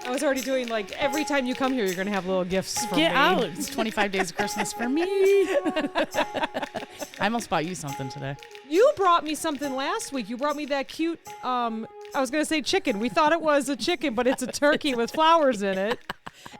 I was already doing like every time you come here, you're gonna have little gifts from me. Get out! It's 25 days of Christmas for me. I almost bought you something today. You brought me something last week. You brought me that cute. I was gonna say chicken. We thought it was a chicken, but it's a turkey with flowers in it.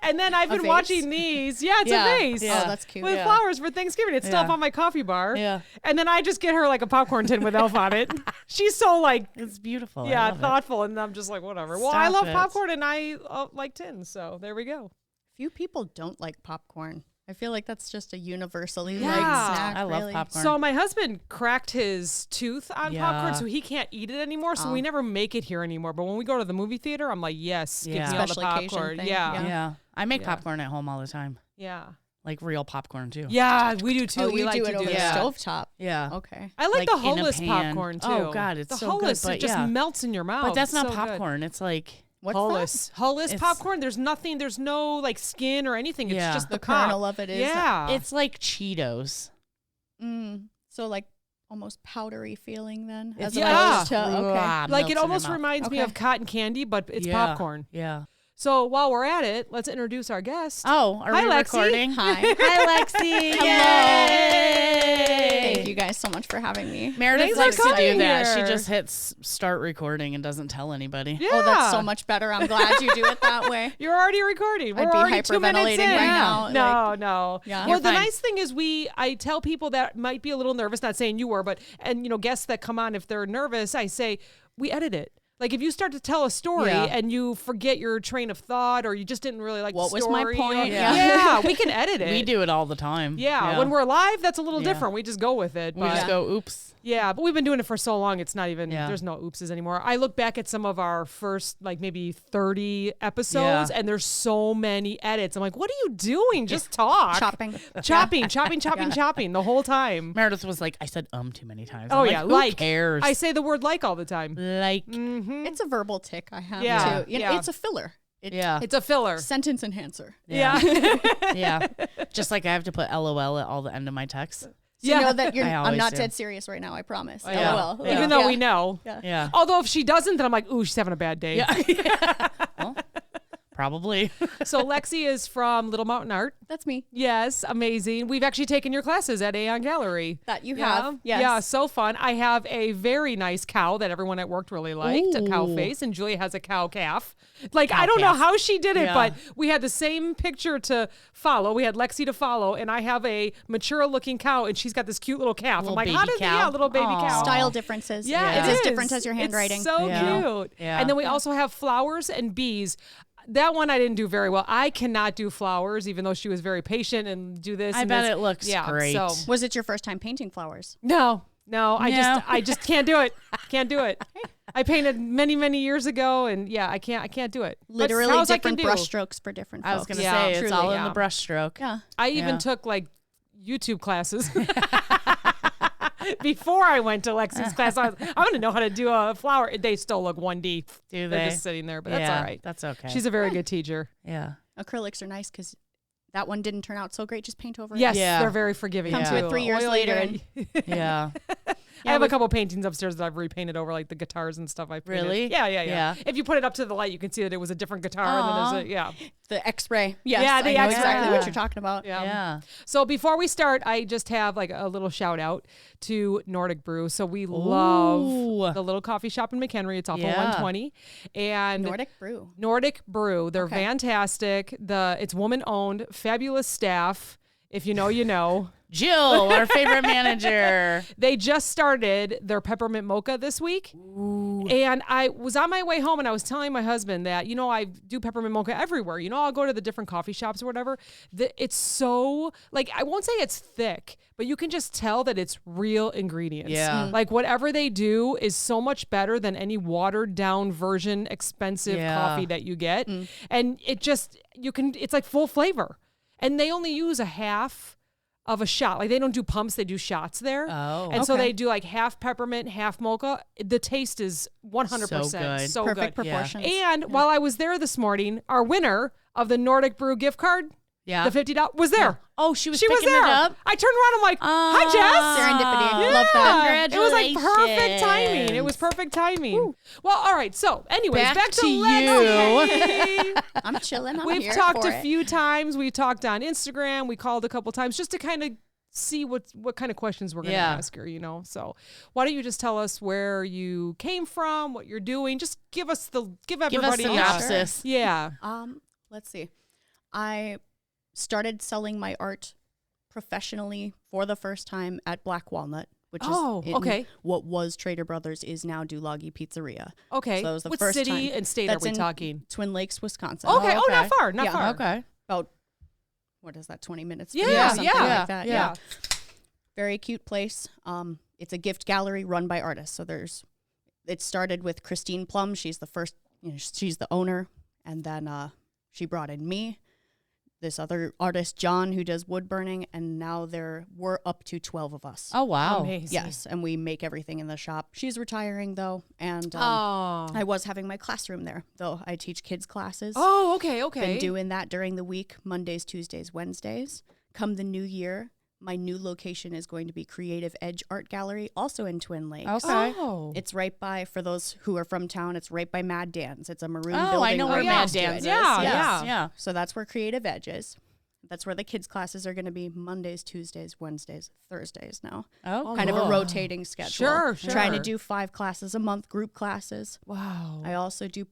And then I've been watching these. Yeah, it's a vase. Yeah. Oh, that's cute. With flowers for Thanksgiving. It's still up on my coffee bar. Yeah. And then I just get her like a popcorn tin with elf on it. She's so like, It's beautiful. yeah, thoughtful. And I'm just like, whatever. Well, I love popcorn and I like tins. So there we go. Few people don't like popcorn. I feel like that's just a universally Yeah. liked snack. I love really. popcorn. So my husband cracked his tooth on Yeah. popcorn, so he can't eat it anymore. So we never make it here anymore. But when we go to the movie theater, I'm like, yes, give me all the Special occasion popcorn. thing. Yeah. Yeah. I make popcorn at home all the time. Yeah. Like real popcorn too. Yeah, we do too. Oh, we you like do to it do over the that. stovetop. Yeah. Okay. I like the in a Hullis pan. popcorn too. Oh God, it's the so Hullis, good. But it just melts in your mouth. But that's not So good. popcorn. It's like What's Hullis. Hullis It's- popcorn. There's nothing. There's no like skin or anything. It's Yeah. just the pop. kernel of it is? Yeah. it's like Cheetos. So like almost powdery feeling then, It's as yeah. opposed to okay. Ah, like melts it in your almost mouth. reminds me Okay. of cotton candy, but it's Yeah. popcorn. Yeah. So while we're at it, let's introduce our guest. Oh, are Hi, we Lexi. recording? Hi. Hi, Lexi. Hello. Yay. Thank you guys so much for having me. Meredith Thanks likes for to do coming that. here. She just hits start recording and doesn't tell anybody. Yeah. Oh, that's so much better. I'm glad you do it that way. You're already recording. We're I'd be already 2 minutes hyperventilating in. right now, No, no. Yeah. Well, You're the fine. nice thing is I tell people that might be a little nervous, not saying you were, but, and guests that come on, if they're nervous, I say, we edit it. Like if you start to tell a story Yeah. and you forget your train of thought or you just didn't really like What the was my story. point? Yeah, we can edit it. We do it all the time. Yeah. When we're live, that's a little Yeah. different. We just go with it. we But just go, oops. yeah, but we've been doing it for so long. It's not even, Yeah. there's no oopses anymore. I look back at some of our first, like maybe 30 episodes, Yeah. and there's so many edits. I'm like, what are you doing? Just talk. Chopping. Chopping the whole time. Meredith was like, I said too many times. Oh, I'm yeah. like, who cares? I say the word like all the time. like. It's a verbal tick I have Yeah. too. You know, Yeah. it's a filler. Yeah. It's a filler. Sentence enhancer. Yeah. Yeah. Just like I have to put LOL at all the end of my texts. So Yeah. you know that I I'm always not do. dead serious right now, I promise. Yeah. LOL. Even though we know. Yeah. Yeah. Although if she doesn't, then I'm like, ooh, she's having a bad day. Yeah. Well, probably. So Lexi is from Little Mountain Art. That's me. Yes, amazing. We've actually taken your classes at Aeon Gallery. That you Yeah. have. Yes. Yeah, so fun. I have a very nice cow that everyone at work really liked, a cow Ooh. face, and Julia has a cow calf. Like, Cow I don't know calf. how she did it, Yeah. but we had the same picture to follow. We had Lexi to follow, and I have a mature looking cow, and she's got this cute little calf. Little I'm like, how baby did cow? Yeah, little baby Aw. cow. Style differences. Yeah, Yeah. it It's is as different as your handwriting. It's so Yeah. cute. Yeah. And then we also have flowers and bees. That one I didn't do very well. I cannot do flowers, even though she was very patient and do this. I and bet this. it looks great. So Was it your first time painting flowers? no, No. I just can't do it. Can't do it. I painted many years ago, and yeah, I can't do it. But Literally how's I can different do. brush strokes for different folks. I was going to Yeah, say, it's truly, all in yeah. the brush stroke. Yeah. I even Yeah. took like YouTube classes before I went to Lexi's class. I want to know how to do a flower. They still look 1D. Do They're they? just sitting there, but that's Yeah, all right. That's okay. She's a very good teacher. yeah. Acrylics are nice because that one didn't turn out so great. Just paint over it. Yes, Yeah. they're very forgiving. Come to too. it 3 years Oil later it. Yeah. I have a couple paintings upstairs that I've repainted over, like the guitars and stuff. I painted. Really? Yeah. Yeah. If you put it up to the light, you can see that it was a different guitar. And then there's a The X-ray. Yes, Yeah, the I know X-ray. exactly Yeah. what you're talking about. yeah. Yeah. So before we start, I just have like a little shout out to Nordic Brew. So we love the little coffee shop in McHenry. It's off of Yeah. 120. And Nordic Brew. They're Okay. fantastic. It's woman owned, fabulous staff. If you know, you know. Jill, our favorite manager. They just started their peppermint mocha this week. Ooh. And I was on my way home and I was telling my husband that, I do peppermint mocha everywhere. I'll go to the different coffee shops or whatever. It's so, like, I won't say it's thick, but you can just tell that it's real ingredients. Yeah. Like, whatever they do is so much better than any watered down version, expensive coffee that you get. And it just, it's like full flavor. And they only use a half of a shot. Like, they don't do pumps, they do shots there. Oh. And so Okay. they do like half peppermint, half mocha. The taste is 100%. So So Perfect good. proportions. And while I was there this morning, our winner of the Nordic Brew gift card, Yeah. the $50 was there. Oh, she was She was picking there. it up. I turned around. I'm like, "Hi, Jess." Serendipity. Yeah. love that. It was like perfect timing. It was perfect timing. Woo. Well, all right. So, anyways, back to you. Lexi. I'm chilling. I'm We've here talked for a few times. We talked on Instagram. We called a couple times just to kind of see what kind of questions we're going to ask her, So why don't you just tell us where you came from, what you're doing? Just give everybody a synopsis. Yeah. Let's see. I started selling my art professionally for the first time at Black Walnut, which is what was Trader Brothers is now Dulagi Pizzeria. Okay. So that was the what first city time. and state That's are we in talking? Twin Lakes, Wisconsin. Okay. Oh, not far. Not far. Okay. About, what is that, 20 minutes? Yeah. Something like that. Yeah. Very cute place. It's a gift gallery run by artists. So it started with Christine Plum. She's the first, she's the owner. And then she brought in me, this other artist, John, who does wood burning. And now we're up to 12 of us. Oh, wow. Amazing. Yes. And we make everything in the shop. She's retiring, though. And I was having my classroom there, though. I teach kids classes. Oh, okay. Been doing that during the week, Mondays, Tuesdays, Wednesdays. Come the new year, my new location is going to be Creative Edge Art Gallery, also in Twin Lakes. Okay. Oh. It's right by, for those who are from town, it's right by Mad Dan's. It's a maroon building. Oh, I know where right Mad next to Dan's is. it. Yeah. So that's where Creative Edge is. That's where the kids' classes are going to be Mondays, Tuesdays, Wednesdays, Thursdays now. Oh, kind of a rotating schedule. Sure. Trying to do 5 classes a month, group classes. Wow. I also do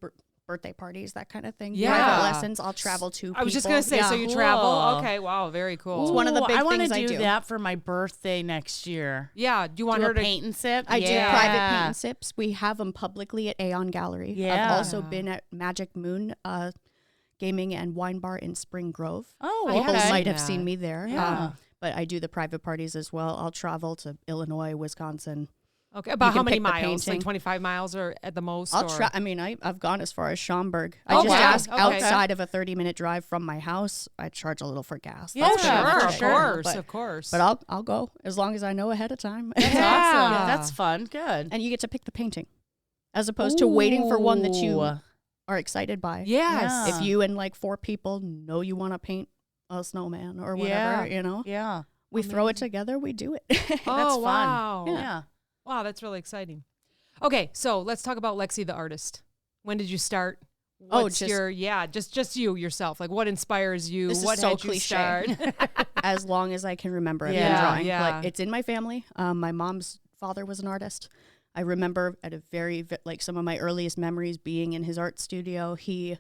birthday parties, that kind of thing. Yeah. Private lessons. I'll travel to I was just people. going to say, so you Cool. travel. Okay, wow, very cool. It's one of the big I want things to I do do. that for my birthday next year. Yeah, do you want Do her a to paint and sip? I do private paint and sips. We have them publicly at Aeon Gallery. Yeah. I've also been at Magic Moon Gaming and Wine Bar in Spring Grove. Oh, People okay. might have seen me there. Yeah. But I do the private parties as well. I'll travel to Illinois, Wisconsin. Okay, about how can many pick the miles? Like painting. 25 miles or at the most? I'll or? try. I mean, I've gone as far as Schaumburg. I Oh, just wow. ask Okay. outside of a 30-minute drive from my house. I charge a little for gas. Yeah, Oh, That's pretty much sure, it. of course. But I'll go as long as I know ahead of time. That's Yeah. awesome. That's fun. Good. And you get to pick the painting, as opposed to waiting for one that you Ooh. are excited by. Yes. Yeah. If you and like 4 people know you want to paint a snowman or whatever, Yeah. we throw it together, we do it. Oh, That's fun. wow. Yeah. Wow, that's really exciting. Okay, so let's talk about Lexi the artist. When did you start? What's just you yourself. Like, what inspires you? This is what so had you cliche. start? As long as I can remember, I've Yeah, been drawing. yeah. Like, it's in my family. My mom's father was an artist. I remember at a some of my earliest memories being in his art studio. He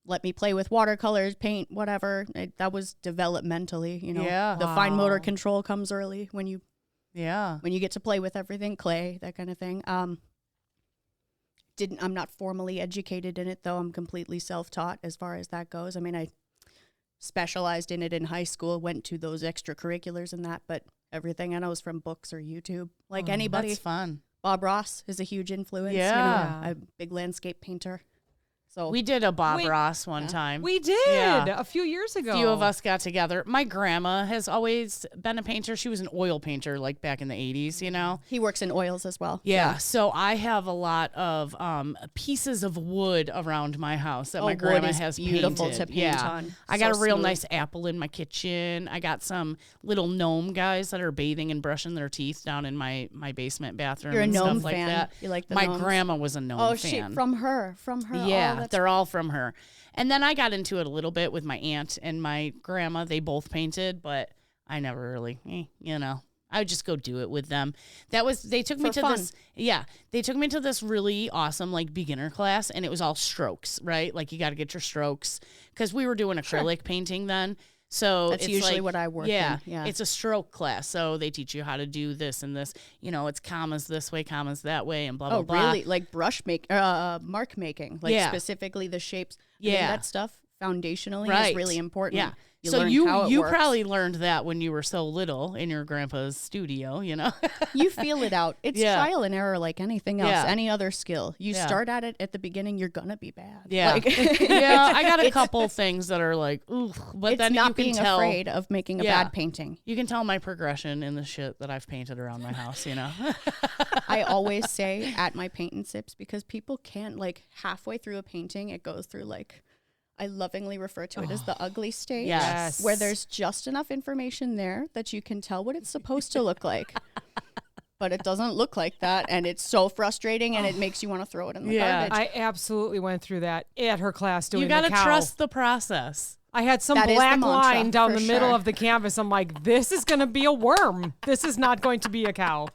let me play with watercolors, paint, whatever. That was developmentally, Yeah. The fine motor control comes early when you Yeah. get to play with everything, clay, that kind of thing. I'm not formally educated in it, though. I'm completely self-taught as far as that goes. I mean, I specialized in it in high school, went to those extracurriculars and that, but everything I know is from books or YouTube. Like anybody. That's fun. Bob Ross is a huge influence. Yeah. I'm a big landscape painter. So We did a Bob Wait. Ross one time. We did Yeah. a few years ago. A few of us got together. My grandma has always been a painter. She was an oil painter, like back in the 80s, he works in oils as well. Yeah. So I have a lot of pieces of wood around my house that my wood grandma is has beautiful painted. to paint yeah. on. I got So a real smooth. nice apple in my kitchen. I got some little gnome guys that are bathing and brushing their teeth down in my basement bathroom. You're a and gnome stuff like fan. that. You like the My gnomes? grandma was a gnome fan. From her. Yeah, Oh, that's they're all from her. And then I got into it a little bit with my aunt and my grandma. They both painted, but I never really, I would just go do it with them. They took me For to fun. they took me to this really awesome like beginner class, and it was all strokes, right? Like you got to get your strokes because we were doing acrylic painting then. So That's it's usually like- what I work yeah, in. Yeah. it's a stroke class. So they teach you how to do this and this. It's commas this way, commas that way, and blah, blah, Oh, blah. really? Like mark making, like Yeah. specifically the shapes. I mean, Yeah. that stuff foundationally Right. is really important. Yeah. You so learn you how it you works. probably learned that when you were so little in your grandpa's studio, You feel it out. It's Yeah. trial and error like anything else, Yeah. any other skill. You Yeah. start at it at the beginning, you're gonna be bad. Yeah. Like, Yeah, I got a couple things that are like, ooh, but it's then not you can being tell afraid of making a Yeah. bad painting. you can tell my progression in the shit that I've painted around my house, I always say at my paint and sips, because people can't, like, halfway through a painting, it goes through, like, I lovingly refer to it as the ugly stage, Yes. where there's just enough information there that you can tell what it's supposed to look like. but it doesn't look like that. And it's so frustrating, and it makes you want to throw it in the garbage. I absolutely went through that at her class doing You got to the cow. trust the process. I had some That is the black mantra, line down for the middle sure. of the canvas. I'm like, this is going to be a worm. This is not going to be a cow.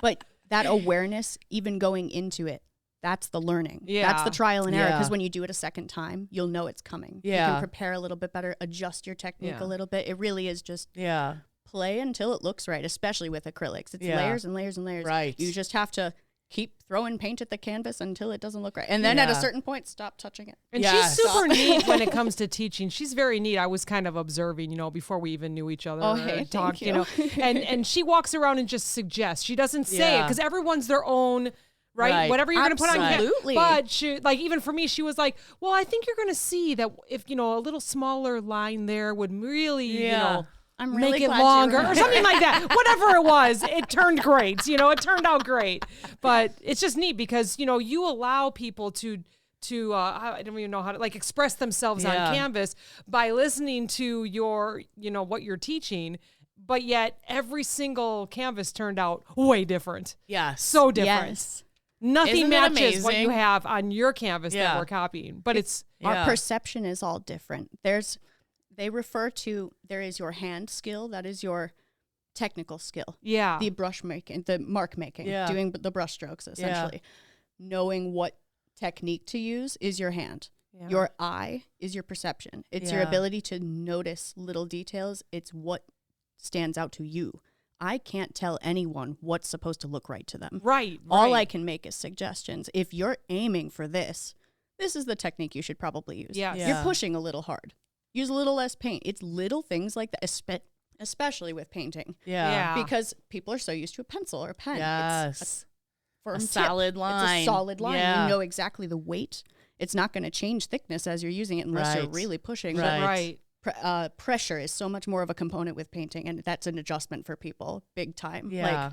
But that awareness, even going into it, that's the learning. Yeah. That's the trial and error. Yeah. Because when you do it a second time, you'll know it's coming. You Yeah. can prepare a little bit better, adjust your technique a little bit. It really is just Yeah. play until it looks right, especially with acrylics. It's Yeah. layers and layers and layers. Right. You just have to keep throwing paint at the canvas until it doesn't look right. And then at a Yeah. certain point, stop touching it. And Yes. she's super neat when it comes to teaching. She's very neat. I was kind of observing, before we even knew each other. Oh, or hey, talked, thank you. And she walks around and just suggests. She doesn't say it Yeah. because everyone's their own. Right? Whatever you're going to put on Absolutely. But she, like, even for me, she was like, well, I think you're going to see that if, a little smaller line there would really, I'm really make it glad you longer or remember. something like that. Whatever it was, it turned great. It turned out great. But it's just neat because, you allow people to I don't even know how to express themselves on canvas by listening to your, what you're teaching. But yet every single canvas turned out way different. Yes. So different. Yes. Nothing Isn't it matches what you amazing? have on your canvas that Yeah. we're copying. But it's Our perception is all different. They refer to, there is your hand skill, that is your technical skill. yeah. The brush making, the mark making, Yeah. doing the brush strokes, essentially. Knowing what technique to use is your hand. Yeah. Your eye is your perception. It's your Yeah. ability to notice little details. It's what stands out to you. I can't tell anyone what's supposed to look right to them. Right. All I right. can make is suggestions. If you're aiming for this is the technique you should probably use. Yes. Yeah. You're pushing a little hard. Use a little less paint. It's little things like that, especially with painting. Yeah. Because people are so used to a pencil or a pen. It's Yes. a firm tip. solid line. It's a solid line. Yeah. You know exactly the weight. It's not going to change thickness as you're using it unless you're Right. really pushing. Right. Right. But pressure is so much more of a component with painting, and that's an adjustment for people big time. Yeah. Like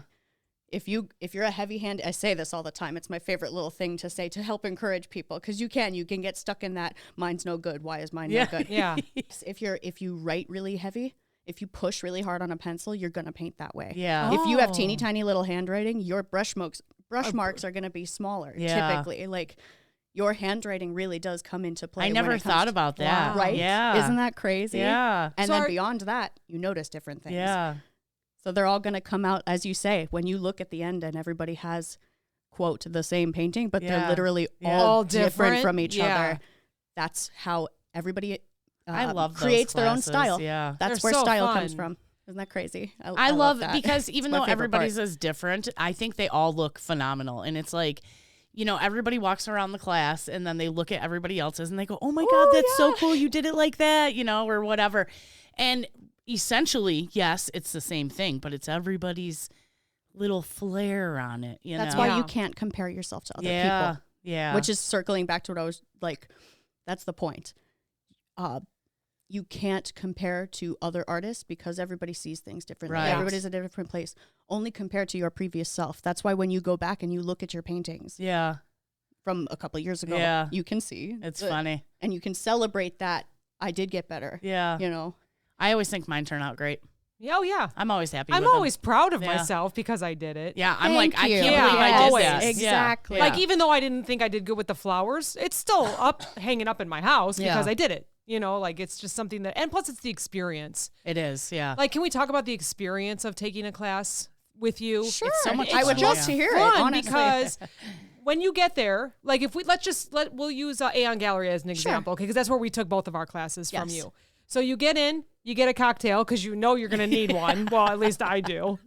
if you're a heavy hand, I say this all the time. It's my favorite little thing to say to help encourage people, because you can get stuck in that mine's no good. Why is mine no good? Yeah. If you write really heavy, if you push really hard on a pencil, you're gonna paint that way. Yeah. If you have Oh. teeny tiny little handwriting, your brush marks are gonna be smaller. Yeah. Typically, like your handwriting really does come into play. I when never it comes thought to- about that. Wow. Right? Yeah. Isn't that crazy? Yeah. And So then are- beyond that, you notice different things. Yeah. So they're all going to come out, as you say, when you look at the end and everybody has, quote, the same painting, but Yeah. they're literally Yeah. all All different different? from each Yeah. other. That's how everybody I love those creates their own classes. style. Yeah. That's They're where so style comes fun. from. Isn't that crazy? I love that. because It's even my though favorite everybody's part. is different, I think they all look phenomenal. And it's like, everybody walks around the class and then they look at everybody else's and they go, oh my God, that's so cool. You did it like that, or whatever. And essentially, yes, it's the same thing, but it's everybody's little flair on it. That's know? why Yeah. you can't compare yourself to other Yeah. people. Yeah. Which is circling back to what I was like, that's the point. You can't compare to other artists because everybody sees things differently. Right. Everybody's at a different place. Only compare to your previous self. That's why when you go back and you look at your paintings yeah. from a couple of years ago, Yeah. you can see. It's funny. And you can celebrate that I did get better. Yeah. You know? I always think mine turn out great. Oh, yeah. I'm always happy I'm with them. always proud of Yeah. myself because I did it. Yeah, I'm like, I Thank can't you. believe I Yeah, did always. that. Yeah. Exactly. Yeah. Like, even though I didn't think I did good with the flowers, it's still hanging up in my house because Yeah. I did it. It's just something that, and plus it's the experience. It is, yeah. Like, can we talk about the experience of taking a class with you? Sure. It's so much I would fun, love yeah. to hear it, Fun honestly. because when you get there, like if we'll use Aeon Gallery as an example, because that's where we took both of our classes from Yes. you. So you get in, you get a cocktail because you know you're going to need one. Well, at least I do.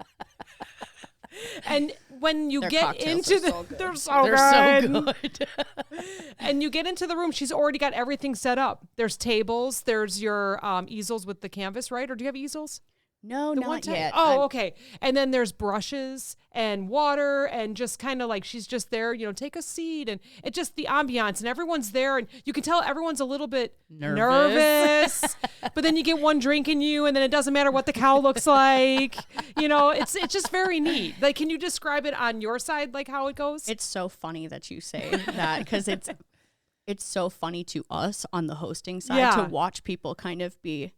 And when you Their get cocktails into are the, so good. they're so They're good. so good. And you get into the room, she's already got everything set up. There's tables, there's your easels with the canvas, right? Or do you have easels? No, The one not time- yet. Oh, I'm- okay. And then there's brushes and water and just kind of like she's just there, take a seat, and it just the ambiance and everyone's there and you can tell everyone's a little bit nervous. But then you get one drink in you and then it doesn't matter what the cow looks like. It's just very neat. Like, can you describe it on your side, like how it goes? It's so funny that you say that because it's so funny to us on the hosting side Yeah. to watch people kind of be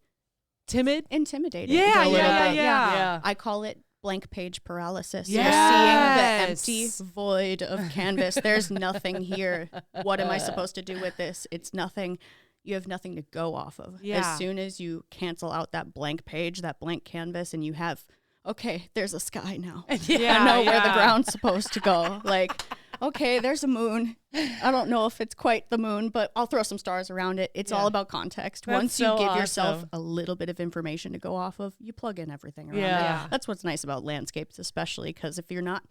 timid. intimidated. Yeah, a little yeah, bit. yeah. Yeah. I call it blank page paralysis. Yes. You're seeing the empty void of canvas. There's nothing here. What am I supposed to do with this? It's nothing. You have nothing to go off of. Yeah. As soon as you cancel out that blank page, that blank canvas, and you have, okay, there's a sky now. Yeah, I know where the yeah. ground's supposed to go. Like, okay, there's a moon. I don't know if it's quite the moon, but I'll throw some stars around it. It's all about context. That's Once you so give yourself awesome. a little bit of information to go off of, you plug in everything around Yeah. it. That's what's nice about landscapes, especially because if you're not,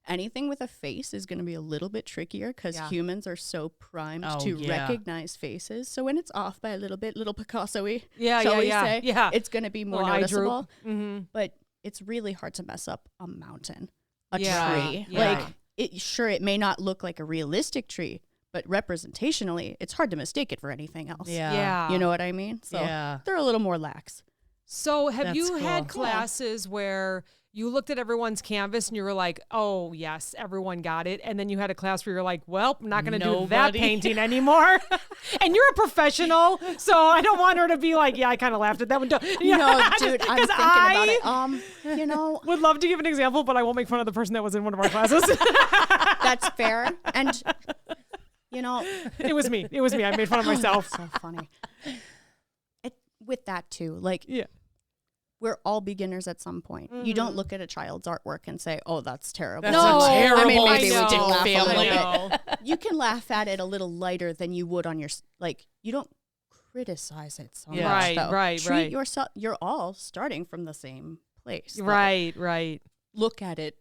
anything with a face is going to be a little bit trickier because humans are so primed Oh, to yeah. recognize faces. So when it's off by a little bit, little Picasso-y, Yeah, shall we yeah, say, yeah. it's going to be more Little eye droop. noticeable. Mm-hmm. But it's really hard to mess up a mountain, a Yeah, tree. yeah. Like, it may not look like a realistic tree, but representationally, it's hard to mistake it for anything else. Yeah. You know what I mean? So Yeah. they're a little more lax. So have That's you had cool. classes where you looked at everyone's canvas and you were like, oh, yes, everyone got it. And then you had a class where you're like, well, I'm not going to do that Nobody. painting anymore. And you're a professional, so I don't want her to be like, yeah, I kind of laughed at that one. No, dude, I'm thinking about it. You know, Would love to give an example, but I won't make fun of the person that was in one of our classes. that's fair. And, you know, It was me. I made fun of myself. so funny. With that, too, like, Yeah. we're all beginners at some point. You don't look at a child's artwork and say, oh, that's terrible. That's No, a terrible I mean, maybe we I did know. laugh a family. little bit. I know. You can laugh at it a little lighter than you would on your, like, you don't criticize it so Yeah. much. Right, though. right, Treat right. yourself, you're all starting from the same place. though. Right. Look at it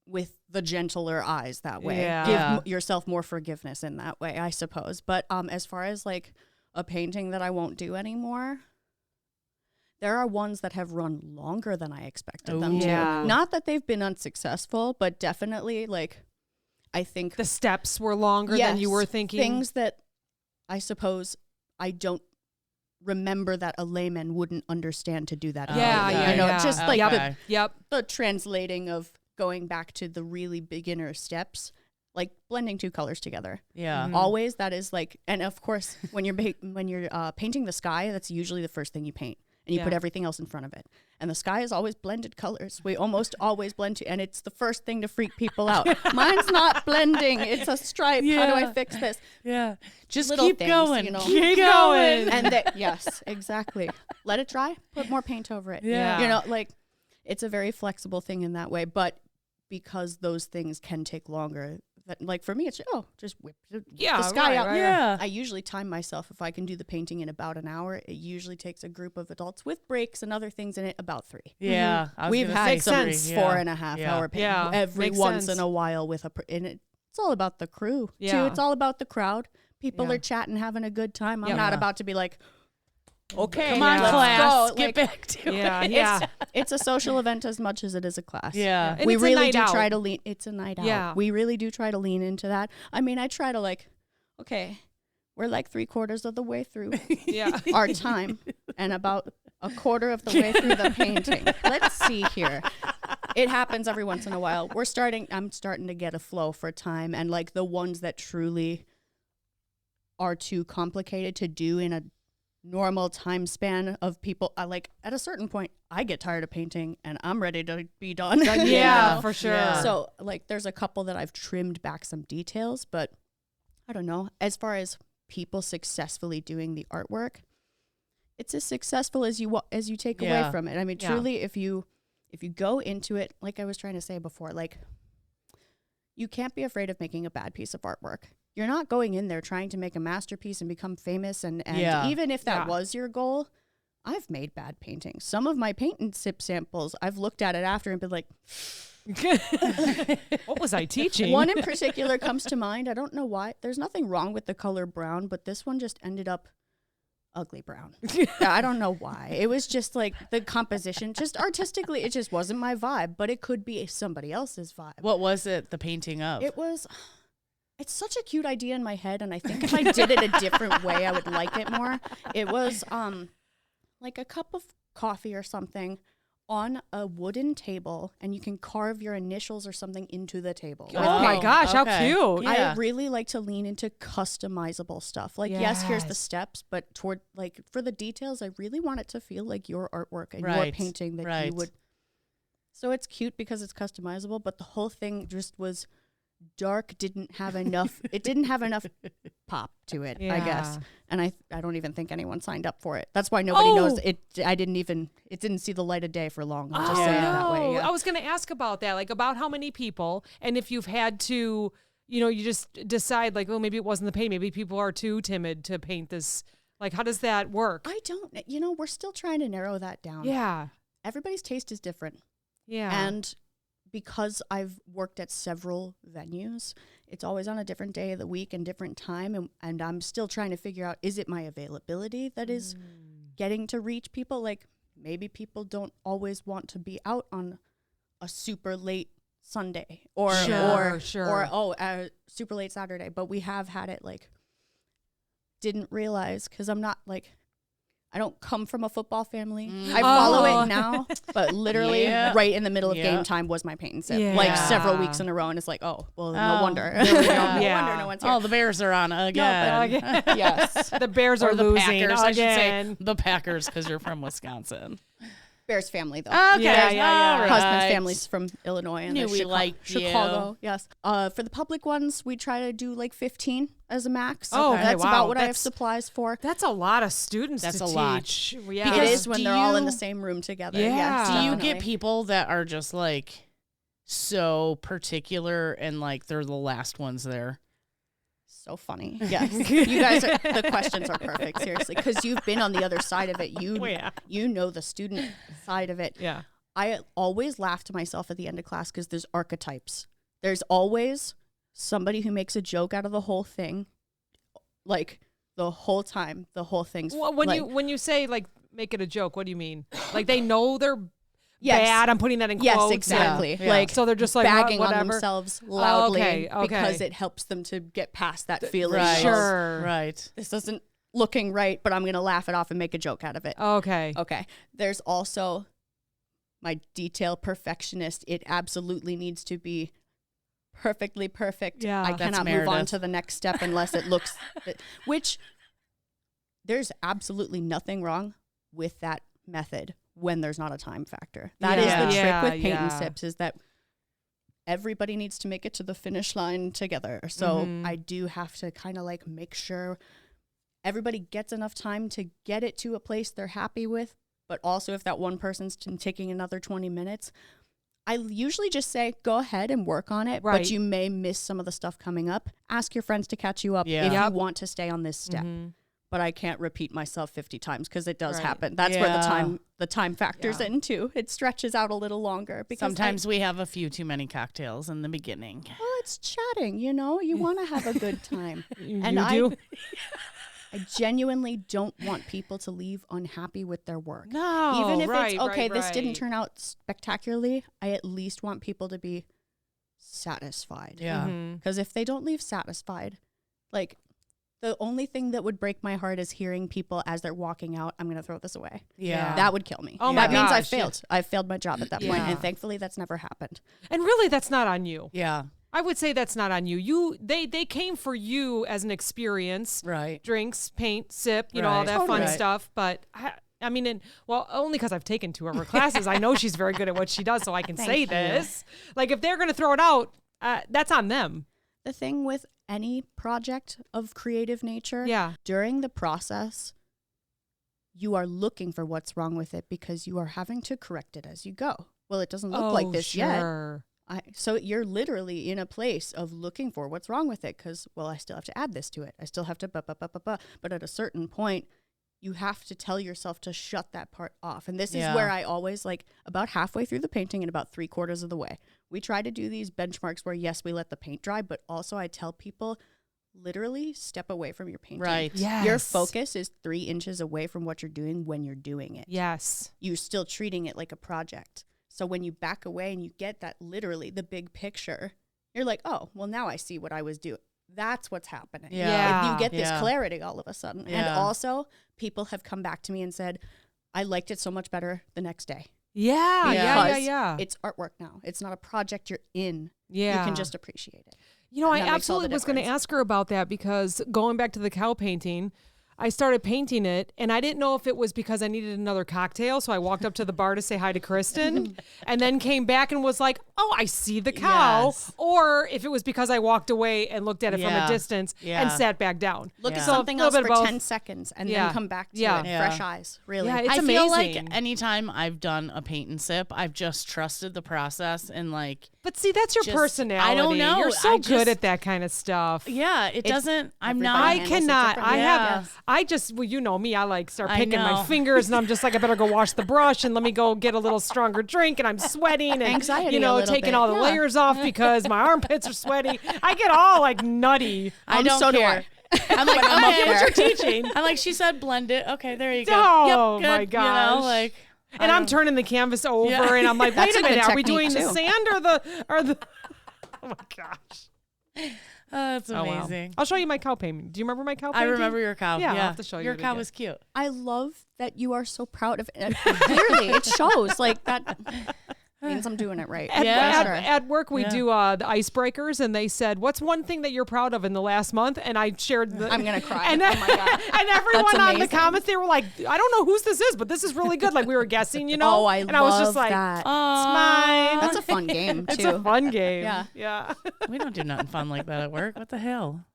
with the gentler eyes that way. Yeah. Give Yeah. yourself more forgiveness in that way, I suppose. But as far as like a painting that I won't do anymore, there are ones that have run longer than I expected them to. Yeah. Not that they've been unsuccessful, but definitely like I think The steps were longer than you were thinking. Things that I suppose I don't remember that a layman wouldn't understand to do that. Yeah, immediately. yeah, You know, yeah. just like Okay. Yep. the translating of going back to the really beginner steps, like blending two colors together. Yeah. Always that is like, and of course when you're painting the sky, that's usually the first thing you paint. And you put Yeah. everything else in front of it. And the sky is always blended colors. We almost always blend to, and it's the first thing to freak people out. Mine's not blending. It's a stripe. How do I Yeah. fix this? Yeah. Just Little keep things, going. you know. Keep going. And yes, exactly. Let it dry. Put more paint over it. Yeah. You know, like it's a very flexible thing in that way. But because those things can take longer, that like for me, it's just whip the sky out. Yeah. I usually time myself. If I can do the painting in about an hour, it usually takes a group of adults with breaks and other things in it about 3. Yeah. I was We've gonna had say some sense. 4.5 hour paint Yeah, every makes once sense. in a while with and it's all about the crew too. Yeah. It's all about the crowd. People Yeah. are chatting, having a good time. I'm Yep. not Yeah. about to be like, okay, Come on, Yeah. class. go. Get Like, back to Yeah, it. yeah. it's a social event as much as it is a class. Yeah. And we it's a really night do out. try to lean. It's a night out. Yeah. We really do try to lean into that. I mean, I try to like, okay, we're like 3/4 of the way through Yeah. our time and about a quarter of the way through the painting. Let's see here. It happens every once in a while. I'm starting to get a flow for time, and like the ones that truly are too complicated to do in a normal time span of people, I like at a certain point I get tired of painting and I'm ready to be done. Yeah, You know? for sure. Yeah. So like there's a couple that I've trimmed back some details, but I don't know. As far as people successfully doing the artwork, it's as successful as you take away Yeah. from it. I mean, Yeah. truly, if you go into it, like I was trying to say before, like you can't be afraid of making a bad piece of artwork. You're not going in there trying to make a masterpiece and become famous. And Yeah. even if that Yeah. was your goal, I've made bad paintings. Some of my paint and sip samples, I've looked at it after and been like, What was I teaching? one in particular comes to mind. I don't know why. There's nothing wrong with the color brown, but this one just ended up ugly brown. I don't know why. It was just like the composition, just artistically, it just wasn't my vibe, but it could be somebody else's vibe. What was it the painting of? It's such a cute idea in my head, and I think if I did it a different way, I would like it more. It was like a cup of coffee or something on a wooden table, and you can carve your initials or something into the table. with Oh my paint. gosh, how okay. cute. Yeah. I really like to lean into customizable stuff. Like, yes, here's the Yes. steps, but toward like for the details, I really want it to feel like your artwork and your Right, painting that you right. would So it's cute because it's customizable, but the whole thing just was dark, didn't have enough pop to it, I guess. And I don't even think anyone signed up for it. That's why nobody knows it. It didn't see the light of day for long. I'll just say it that way. Yeah. I was going to ask about that, like about how many people, and if you've had to, you just decide like, oh, maybe it wasn't the paint. Maybe people are too timid to paint this. Like, how does that work? I don't, we're still trying to narrow that down. Yeah. Everybody's taste is different. Yeah. And because I've worked at several venues, it's always on a different day of the week and different time. And I'm still trying to figure out, is it my availability that is getting to reach people? Like, maybe people don't always want to be out on a super late Sunday or super late Saturday. But we have had it, like, didn't realize, because I'm not, like, I don't come from a football family. I follow it now, but literally right in the middle of game time was my paint and sip. Like several weeks in a row, and it's like, no wonder. No wonder no one's here. Oh, the Bears are on again. No, yes. The Bears are the losing Packers, again. I should say the Packers, because you're from Wisconsin. Bears family, though. Okay. Yeah. Husband's family's from Illinois. And Knew we liked Chicago. Yes. For the public ones, we try to do like 15 as a max. Oh, okay. That's Wow. about what I have supplies for. That's a lot of students That's to a lot. teach. Yeah. It is when they're all in the same room together. Yeah. Yes, Do you definitely. get people that are just like so particular and like they're the last ones there? So funny. Yes. You guys the questions are perfect, seriously, because you've been on the other side of it. You know the student side of it. Yeah. I always laugh to myself at the end of class because there's archetypes. There's always somebody who makes a joke out of the whole thing, like the whole time, the whole thing's when you say like make it a joke, what do you mean? Like they know they're Yes. bad. I'm putting that in quotes. Yes, exactly. Yeah. Like, so they're just like bagging whatever. on themselves loudly Okay. because it helps them to get past that feeling. Right. of, Sure. Right. This isn't looking right, but I'm going to laugh it off and make a joke out of it. Okay. Okay. There's also my detail perfectionist. It absolutely needs to be perfectly perfect. Yeah. I That's cannot move on Meredith. to the next step unless it looks, which there's absolutely nothing wrong with that method when there's not a time factor. That is the trick with paint and sips, is that everybody needs to make it to the finish line together. So I do have to kind of like make sure everybody gets enough time to get it to a place they're happy with. But also if that one person's taking another 20 minutes, I usually just say, go ahead and work on it, but you may miss some of the stuff coming up. Ask your friends to catch you up if you want to stay on this step. But I can't repeat myself 50 times because it does happen. That's where the time factors in too. It stretches out a little longer because sometimes we have a few too many cocktails in the beginning. Well, it's chatting, you want to have a good time. And do? I genuinely don't want people to leave unhappy with their work. No, even if right, it's okay, right, this didn't right. turn out spectacularly, I at least want people to be satisfied. Yeah. Because if they don't leave satisfied, like the only thing that would break my heart is hearing people as they're walking out, I'm going to throw this away. Yeah. That would kill me. Oh my that means I gosh, failed. I failed my job at that point, Yeah. and thankfully that's never happened. And really, that's not on you. Yeah. I would say that's not on you. They came for you as an experience. Right. Drinks, paint, sip, all Right. that fun Right. stuff. But I mean, only because I've taken 2 of her classes, I know she's very good at what she does, so I can say this. Like, if they're going to throw it out, that's on them. The thing with any project of creative nature, during the process, you are looking for what's wrong with it because you are having to correct it as you go. Well, it doesn't look like this yet. So you're literally in a place of looking for what's wrong with it because, well, I still have to add this to it. I still have to But at a certain point, you have to tell yourself to shut that part off. And this is where I always, like, about halfway through the painting and about 3/4 of the way, we try to do these benchmarks where, yes, we let the paint dry, but also I tell people, literally step away from your painting. Right. Yes. Your focus is 3 inches away from what you're doing when you're doing it. Yes. You're still treating it like a project. So when you back away and you get that literally the big picture, you're like, oh, well, now I see what I was doing. That's what's happening. Yeah. You get this clarity all of a sudden. And also, people have come back to me and said, I liked it so much better the next day. Yeah. Because it's artwork now. It's not a project you're in. Yeah. You can just appreciate it. I And that makes all absolutely the was going to difference. ask her about that because going back to the cow painting, I started painting it, and I didn't know if it was because I needed another cocktail, so I walked up to the bar to say hi to Kristen, and then came back and was like, oh, I see the cow, Yes. or if it was because I walked away and looked at it from a distance and sat back down. Look at So, something a else little for bit of 10 both. seconds and Yeah. then come back to Yeah. it. Yeah. Fresh eyes, really. Yeah, it's I feel like amazing. anytime I've done a paint and sip, I've just trusted the process and like, But see, that's your Just- personality. I don't know. You're so I good just- at that kind of stuff. yeah, it doesn't. I'm everybody not. I handles it cannot. differently. I Yeah. have. I just. Well, you know me. I like start I picking my know. fingers, and I'm just like, I better go wash the brush, and let me go get a little stronger drink, and I'm sweating, and Anxiety you a know, little taking bit, all the yeah. layers off because my armpits are sweaty. I get all like nutty. I don't so do care. I. I'm like, I'm up okay, there. what you're teaching? I'm like, she said blend it. Okay, there you go. Oh, Yep, good. my You gosh. know, like, And I'm turning the canvas over, Yeah. and I'm like, wait That's a a good minute, are we technique, doing the too. sand or the? Oh my gosh. that's Oh, wow. amazing. I'll show you my cow painting. Do you remember my cow I painting? remember your cow. Yeah, I'll have to show you Your it cow again. was cute. I love that you are so proud of it. Clearly, it shows. Like, that means I'm doing it right. At, Yeah. at, Sure. at work, we Yeah. do the icebreakers, and they said, "What's one thing that you're proud of in the last month?" And I shared the. I'm gonna cry. And, Oh my God. and everyone That's on the amazing. comments, they were like, "I don't know whose this is, but this is really good." Like we were guessing, you know. Oh, I and I was just love like, that. "It's mine." That's a fun game, too. It's a fun game. Yeah. Yeah. We don't do nothing fun like that at work. What the hell?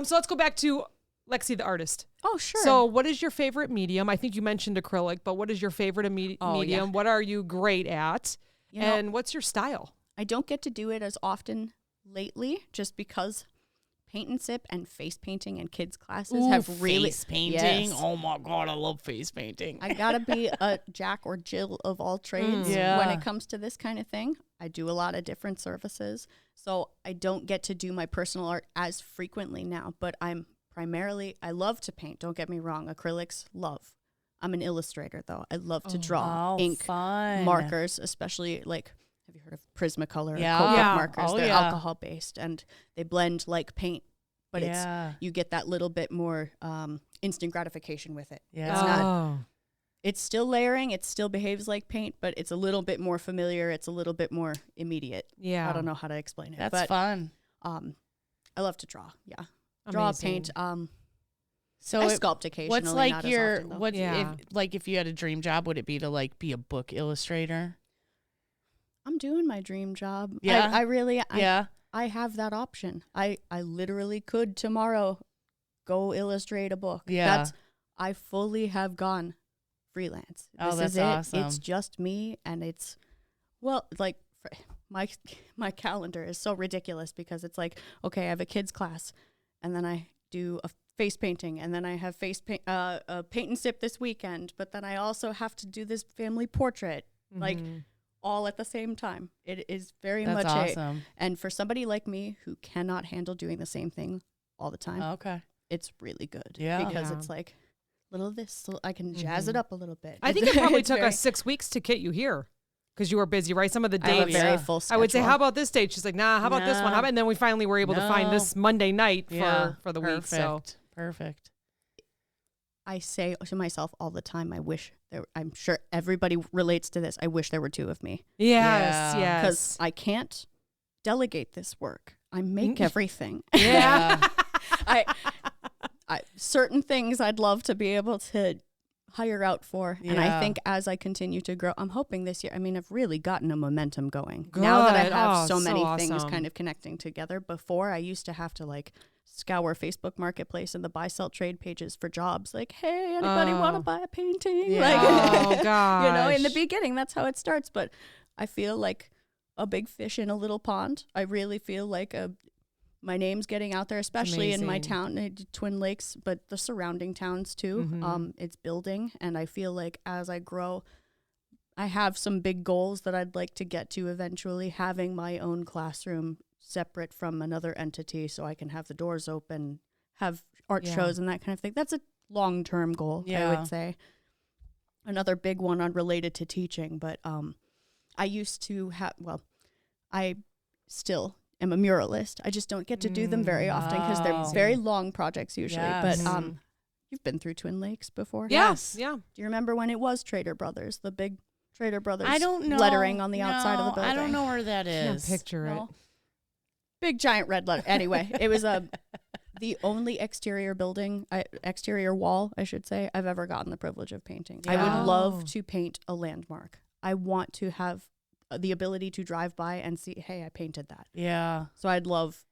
So let's go back to Lexi, the artist. Oh, sure. So, what is your favorite medium? I think you mentioned acrylic, but what is your favorite Oh, medium? yeah. What are you great at? You know, And what's your style? I don't get to do it as often lately just because paint and sip and face painting and kids classes have really face painting. Yes. Oh my god, I love face painting. I gotta be a Jack or Jill of all trades Yeah. when it comes to this kind of thing. I do a lot of different services, so I don't get to do my personal art as frequently now, but I'm primarily, I love to paint, don't get me wrong, acrylics, love. I'm an illustrator though. I love to draw, Oh, ink, fun. markers, especially like, have you heard of Prismacolor Yeah. or Copic Yeah. markers? Oh, They're yeah. alcohol based and they blend like paint, but Yeah. you get that little bit more instant gratification with it. Yeah. It's not. Oh. It's still layering. It still behaves like paint, but it's a little bit more familiar. It's a little bit more immediate. Yeah. I don't know how to explain it. That's but, fun. I love to draw. Yeah, draw, Amazing. paint. So I it- sculpt occasionally. what's like not as your often, though. what Yeah. if you had a dream job, would it be to like be a book illustrator? I'm doing my dream job. Yeah. I really. Yeah. I have that option. I literally could tomorrow go illustrate a book. Yeah. I fully have gone freelance. Oh, This that's is it. awesome. It's just me, and it's like my calendar is so ridiculous because it's like, okay, I have a kids class, and then I do a face painting, and then I have a paint and sip this weekend, but then I also have to do this family portrait, like all at the same time. It is very That's much awesome. and for somebody like me who cannot handle doing the same thing all the time, Okay. it's really good. Yeah. Because Yeah. it's like little of this, so I can jazz it up a little bit. I think it probably It's took very- us 6 weeks to get you here because you were busy, right? Some of the I have a dates. very Yeah. full I schedule. would say, how about this date? She's like, nah, how about this one? No. How about, and then we finally were able to find No. this Monday night Yeah. for the week. So Perfect. I say to myself all the time, I wish I'm sure everybody relates to this. I wish there were two of me yes, Yeah. yes. because I can't delegate this work. I make everything. Yeah. I certain things I'd love to be able to hire out for. And I Yeah. think as I continue to grow, I'm hoping this year, I mean, I've really gotten a momentum going. Now that I Good. have Oh, so so many things awesome. kind of connecting together. Before, I used to have to like scour Facebook Marketplace and the buy sell trade pages for jobs. Like, hey, anybody want to Oh. buy a painting? Yeah. Like, Oh, gosh. you know, in the beginning, that's how it starts. But I feel like a big fish in a little pond. I really feel like my name's getting out there, especially in my amazing. town, Twin Lakes, but the surrounding towns too. Mhm. It's building, and I feel like as I grow, I have some big goals that I'd like to get to eventually, having my own classroom separate from another entity so I can have the doors open, have art Yeah. shows and that kind of thing. That's a long-term goal, I Yeah. would say. Another big one unrelated to teaching, but I used to have, I still am a muralist. I just don't get to do them very often because they're Oh. very long projects usually. Yes. But you've been through Twin Lakes before. Yes. Yes. Yeah. Do you remember when it was Trader Brothers, the big Trader Brothers I don't know. lettering on the outside of the No, building? I don't know where that Can't is. picture No. it. Big giant red letter. Anyway, it was the only exterior wall, I should say, I've ever gotten the privilege of painting. I Yeah. would love to paint a landmark. I want to have the ability to drive by and see, hey, I painted that. Yeah. So I'd love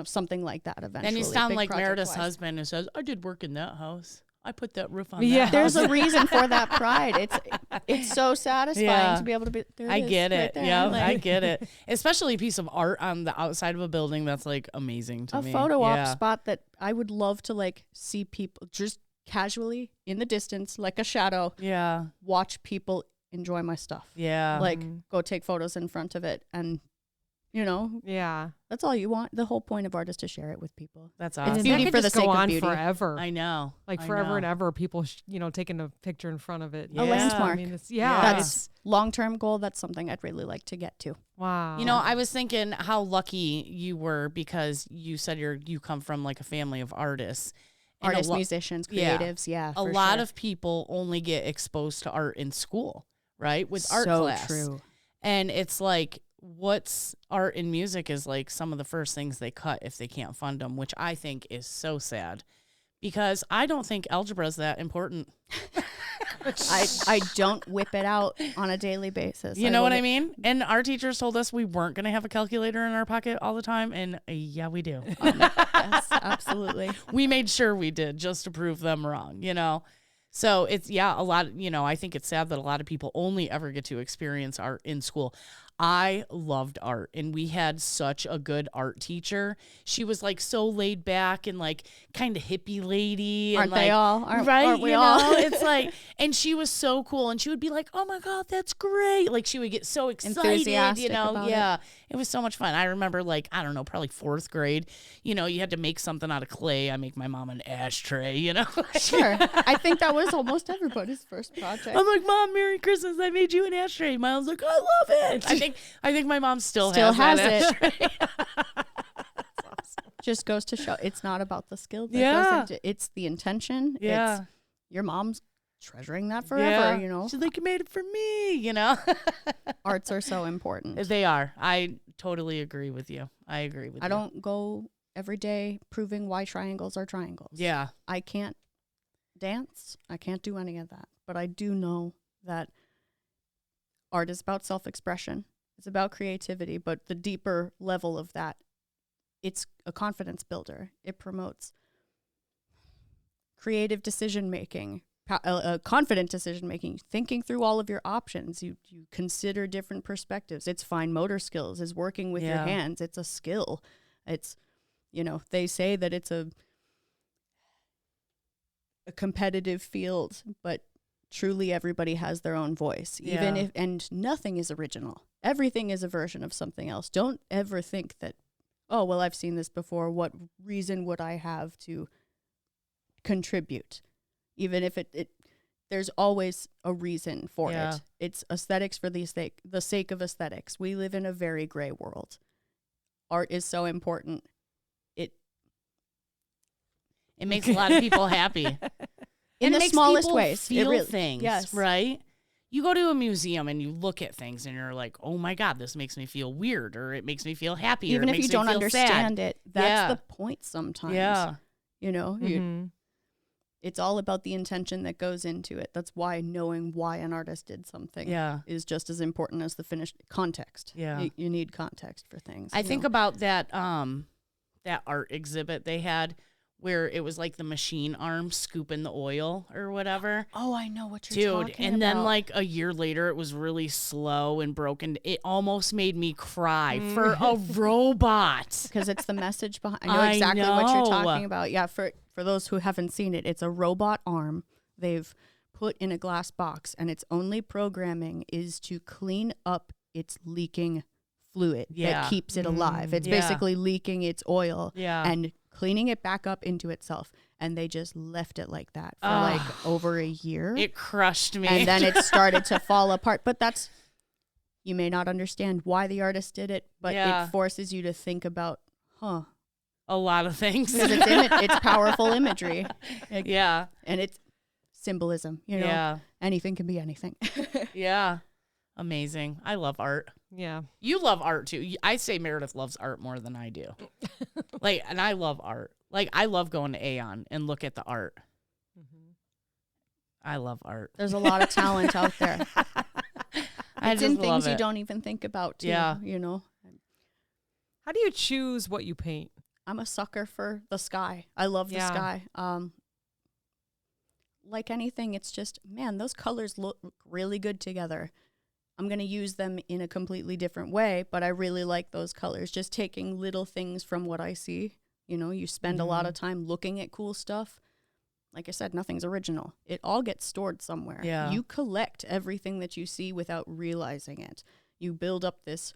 something like that eventually. And you sound big like Meredith's project-wise. husband who says, I did work in that house. I put that roof on Yeah. that There's house. a reason for that pride. It's so satisfying Yeah. to be able to be there. I get right it. there. Yeah, Like, I get it. Especially a piece of art on the outside of a building that's like amazing to a me. photo op Yeah. spot that I would love to like see people just casually in the distance, like a shadow, Yeah. watch people enjoy my stuff. Yeah. Like go take photos in front of it, and Yeah. that's all you want. The whole point of art is to share it with people. That's And awesome. beauty that could for the just go sake of on beauty. forever. I know. Like I forever know. and ever, people, taking a picture in front of it. Yeah. A landmark. I mean, yeah. That's long-term goal. That's something I'd really like to get to. Wow. You know, I was thinking how lucky you were because you said you come from like a family of artists. And Artists, musicians, yeah. creatives, yeah. a lot of people only get exposed to art in school, right? With art class. True. And it's like, what's art and music is like some of the first things they cut if they can't fund them, which I think is so sad because I don't think algebra is that important. I don't whip it out on a daily basis. You know what I mean? And our teachers told us we weren't going to have a calculator in our pocket all the time. And yeah, we do. Yes, absolutely. We made sure we did just to prove them wrong, So it's, a lot, I think it's sad that a lot of people only ever get to experience art in school. I loved art, and we had such a good art teacher. She was like so laid back and like kind of hippie lady. Aren't and, like, they all? Aren't we you all? know, it's like, and she was so cool, and she would be like, "Oh my God, that's great!" Like she would get so excited, Enthusiastic about yeah. It was so much fun. I remember like, I don't know, probably 4th grade, you had to make something out of clay. I make my mom an ashtray, Sure. I think that was almost everybody's first project. I'm like, Mom, Merry Christmas. I made you an ashtray. Mom's like, I love it. I think my mom still has has that it. ashtray. Just goes to show it's not about the skill that Yeah. goes into it. It's the intention. Yeah. It's your mom's treasuring that forever, She's like, you made it for me, Arts are so important. They are. I totally agree with you. I agree with you. I don't go every day proving why triangles are triangles. Yeah. I can't dance. I can't do any of that. But I do know that art is about self-expression. It's about creativity, but the deeper level of that, it's a confidence builder. It promotes creative decision-making, confident decision-making, thinking through all of your options. You consider different perspectives. It's fine motor skills. It's working with your hands. It's a skill. It's, they say that it's a competitive field, but truly everybody has their own voice, and nothing is original. Everything is a version of something else. Don't ever think that, oh, well, I've seen this before. What reason would I have to contribute? Even if there's always a reason for it. It's aesthetics for the sake of aesthetics. We live in a very gray world. Art is so important. It makes a lot of people happy. In And the it makes smallest people ways. feel things, yes. right? You go to a museum and you look at things and you're like, oh my God, this makes me feel weird, or it makes me feel happy. Even or it if makes you me don't feel understand sad. it, that's the point sometimes. Yeah. It's all about the intention that goes into it. That's why knowing why an artist did something is just as important as the finished context. Yeah. You need context for things. I think about that that art exhibit they had where it was like the machine arm scooping the oil or whatever. Oh, I know what you're talking about. And then like a year later, it was really slow and broken. It almost made me cry for a robot. Because it's the message behind. I know exactly what you're talking about. Yeah, for those who haven't seen it, it's a robot arm they've put in a glass box, and its only programming is to clean up its leaking fluid that keeps it alive. It's basically leaking its oil and cleaning it back up into itself. And they just left it like that for like over a year. It crushed me. And then it started to fall apart. But you may not understand why the artist did it, but it forces you to think about, a lot of things. because it's powerful imagery. And it's symbolism, Yeah. anything can be anything. Yeah. Amazing. I love art. Yeah. You love art too. I say Meredith loves art more than I do. Like, and I love art. Like, I love going to Aeon and look at the art. I love art. There's a lot of talent out there. I It's just in things love you it. don't even think about, too, Yeah. you know? How do you choose what you paint? I'm a sucker for the sky. I love the Yeah. sky. Like anything, it's just, man, those colors look really good together. I'm going to use them in a completely different way, but I really like those colors. Just taking little things from what I see. You know, you spend a lot of time looking at cool stuff. Like I said, nothing's original. It all gets stored somewhere. Yeah. You collect everything that you see without realizing it. You build up this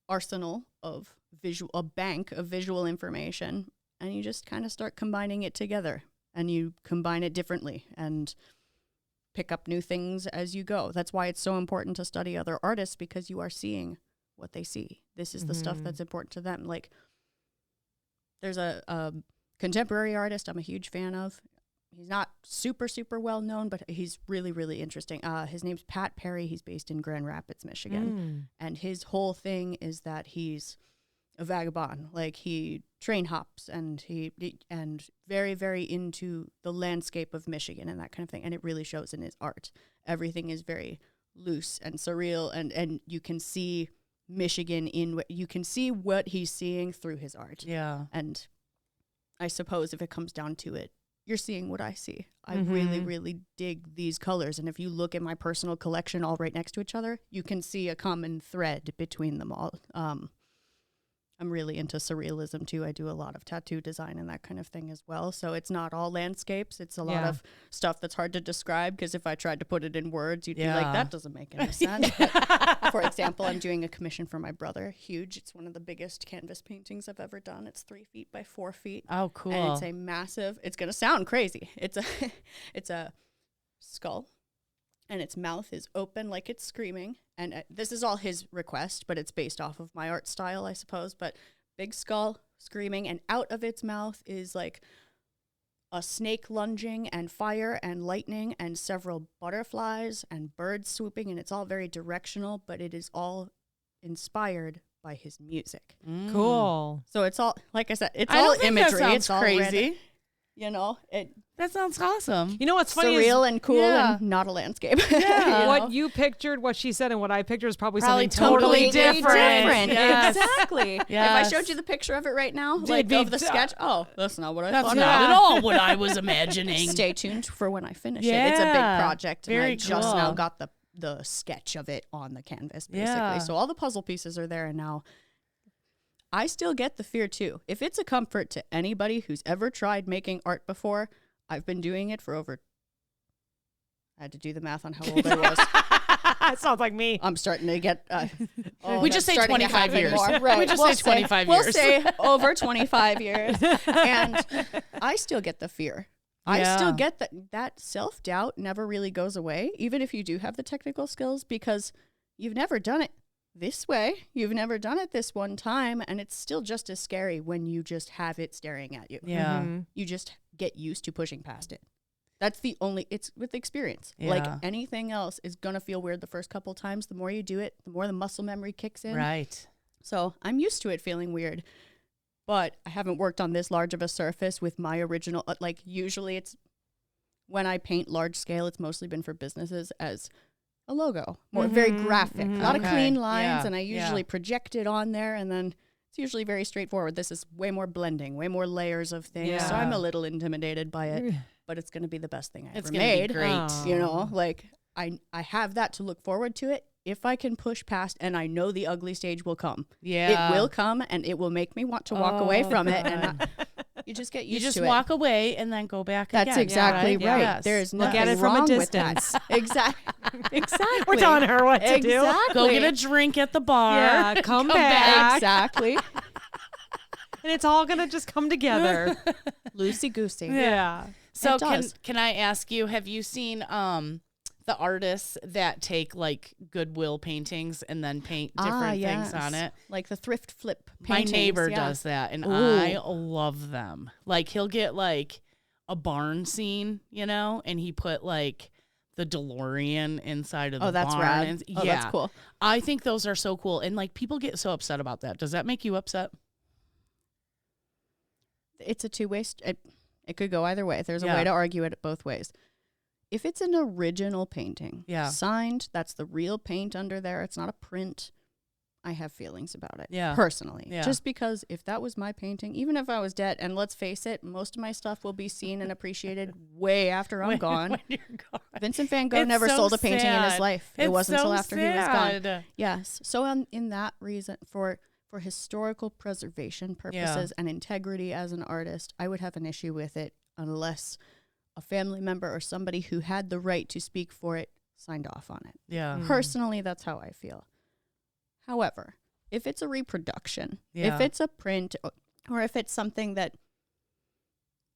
arsenal of a bank of visual information, and you just kind of start combining it together, and you combine it differently and pick up new things as you go. That's why it's so important to study other artists, because you are seeing what they see. This is the stuff that's important to them. Like, there's a contemporary artist I'm a huge fan of. He's not super, super well known, but he's really, really interesting. His name's Pat Perry. He's based in Grand Rapids, Michigan. And his whole thing is that he's a vagabond. Like, he train hops and and very, very into the landscape of Michigan and that kind of thing. And it really shows in his art. Everything is very loose and surreal, and you can see Michigan you can see what he's seeing through his art. Yeah. And I suppose if it comes down to it, you're seeing what I see. I really, really dig these colors. And if you look at my personal collection all right next to each other, you can see a common thread between them all. I'm really into surrealism too. I do a lot of tattoo design and that kind of thing as well. So it's not all landscapes. It's a lot of stuff that's hard to describe, because if I tried to put it in words, you'd be like, that doesn't make any sense. But for example, I'm doing a commission for my brother. Huge. It's one of the biggest canvas paintings I've ever done. It's 3 feet by 4 feet. Oh, cool. And it's a massive, it's going to sound crazy. It's a skull, and its mouth is open like it's screaming. And this is all his request, but it's based off of my art style, I suppose. But big skull, screaming, and out of its mouth is like a snake lunging, and fire and lightning, and several butterflies and birds swooping. And it's all very directional, but it is all inspired by his music. Cool. So it's all, like I said, it's I all don't think that imagery. sounds It's all crazy. random. You know, That sounds awesome. You know what's funny surreal is and cool and not a landscape. Yeah. what you pictured, what she said, and what I pictured is probably Probably something totally totally different. Yes. Exactly. If I Yes. showed you the picture of it right now, It'd like be of the sketch, that's not what I That's thought. not at all what I was imagining. Stay tuned for when I finish it. It's a big Yeah. project, and Very I just now cool. got the sketch of it on the canvas, basically. Yeah. So all the puzzle pieces are there, and now I still get the fear too. If it's a comfort to anybody who's ever tried making art before, I've been doing it for over, I had to do the math on how old I was. That sounds like me. I'm starting to get. We just say that's starting to 25 happen years. more. Right. We just We'll say 25 We'll years. say over 25 years. And I still get the fear. I still Yeah. get that self-doubt never really goes away, even if you do have the technical skills, because you've never done it this way. You've never done it this one time, and it's still just as scary when you just have it staring at you. Yeah. You just get used to pushing past it. That's it's with experience. Yeah. Like anything else is going to feel weird the first couple times. The more you do it, the more the muscle memory kicks in. Right. So I'm used to it feeling weird, but I haven't worked on this large of a surface with my original, like usually it's when I paint large scale, it's mostly been for businesses as a logo, more very graphic, a lot of Okay. clean lines. Yeah. And I usually project it on there, and then it's usually very straightforward. This is way more blending, way more layers of things. So Yeah. I'm a little intimidated by it, but it's going to be the best thing I It's ever going to made. be great. Oh. You know, like I have that to look forward to it. If I can push past, and I know the ugly stage will come. Yeah. It will come, and it will make me want to walk away Oh, from it. God. And you just get You used just to walk away and then go back That's again. exactly Yeah, right. Yes. There's Look nothing at it from a wrong with that. distance. Exactly. We're telling her what to do. Exactly. Go get a drink at the bar. Yeah, come back. Exactly. And it's all going to just come together. Loosey goosey. Yeah. So It does. can I ask you, have you seen the artists that take like Goodwill paintings and then paint different things on it? Like the thrift flip My paintings. neighbor yeah. does that, and Ooh. I love them. Like he'll get like a barn scene, you know, and he put like the DeLorean inside of the that's barn. rad. And, Oh, that's cool. I think those are so cool. And like people get so upset about that. Does that make you upset? It's a two-way. It could go either way. There's a way to argue it both ways. If it's an original painting, signed, that's the real paint under there. It's not a print. I have feelings about it, personally. Yeah. Just because if that was my painting, even if I was dead, and let's face it, most of my stuff will be seen and appreciated way after I'm gone. When you're gone. Vincent van Gogh never sold a painting in his life. It wasn't until after he was gone. Yes. So in that reason, for historical preservation purposes and integrity as an artist, I would have an issue with it unless a family member or somebody who had the right to speak for it signed off on it. Yeah. Personally, that's how I feel. However, if it's a reproduction, if it's a print, or if it's something that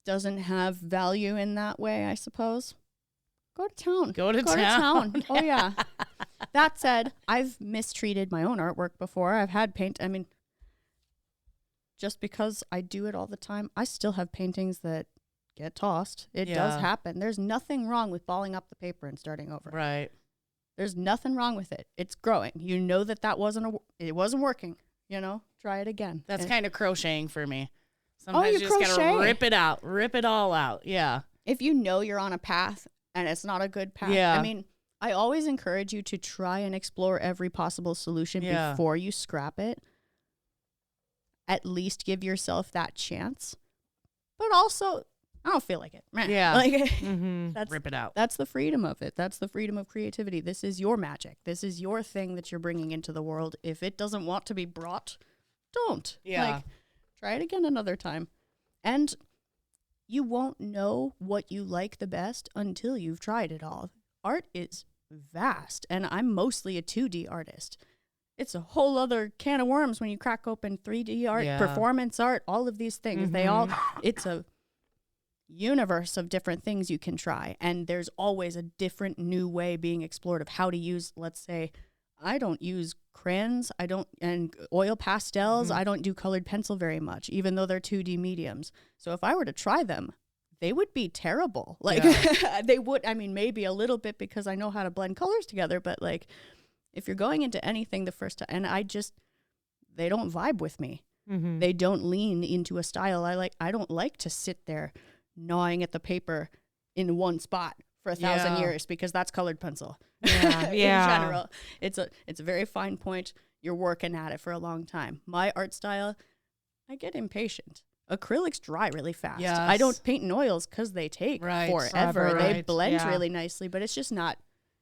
doesn't have value in that way, I suppose, go to town. Go to town. Oh, yeah. That said, I've mistreated my own artwork before. I've had just because I do it all the time, I still have paintings that get tossed. It does happen. There's nothing wrong with balling up the paper and starting over. Right. There's nothing wrong with it. It's growing. You know that it wasn't working. Try it again. That's kind of crocheting for me. Sometimes you just gotta rip it out, rip it all out. Yeah. If you know you're on a path and it's not a good path. Yeah. I mean, I always encourage you to try and explore every possible solution before you scrap it. At least give yourself that chance. But also, I don't feel like it. Yeah. Like, rip it out. That's the freedom of it. That's the freedom of creativity. This is your magic. This is your thing that you're bringing into the world. If it doesn't want to be brought, don't. Yeah. Like, try it again another time. And you won't know what you like the best until you've tried it all. Art is vast, and I'm mostly a 2D artist. It's a whole other can of worms when you crack open 3D art, performance art, all of these things. It's a universe of different things you can try, and there's always a different new way being explored of how to use, let's say, I don't use crayons, and oil pastels, I don't do colored pencil very much, even though they're 2D mediums. So if I were to try them, they would be terrible. Like they would, maybe a little bit because I know how to blend colors together, but like if you're going into anything the first time, and they don't vibe with me. They don't lean into a style I don't like to sit there gnawing at the paper in one spot for 1,000 years because that's colored pencil. Yeah. In general, it's a very fine point. You're working at it for a long time. My art style, I get impatient. Acrylics dry really fast. Yes. I don't paint in oils because they take forever. They blend really nicely, but it's just not.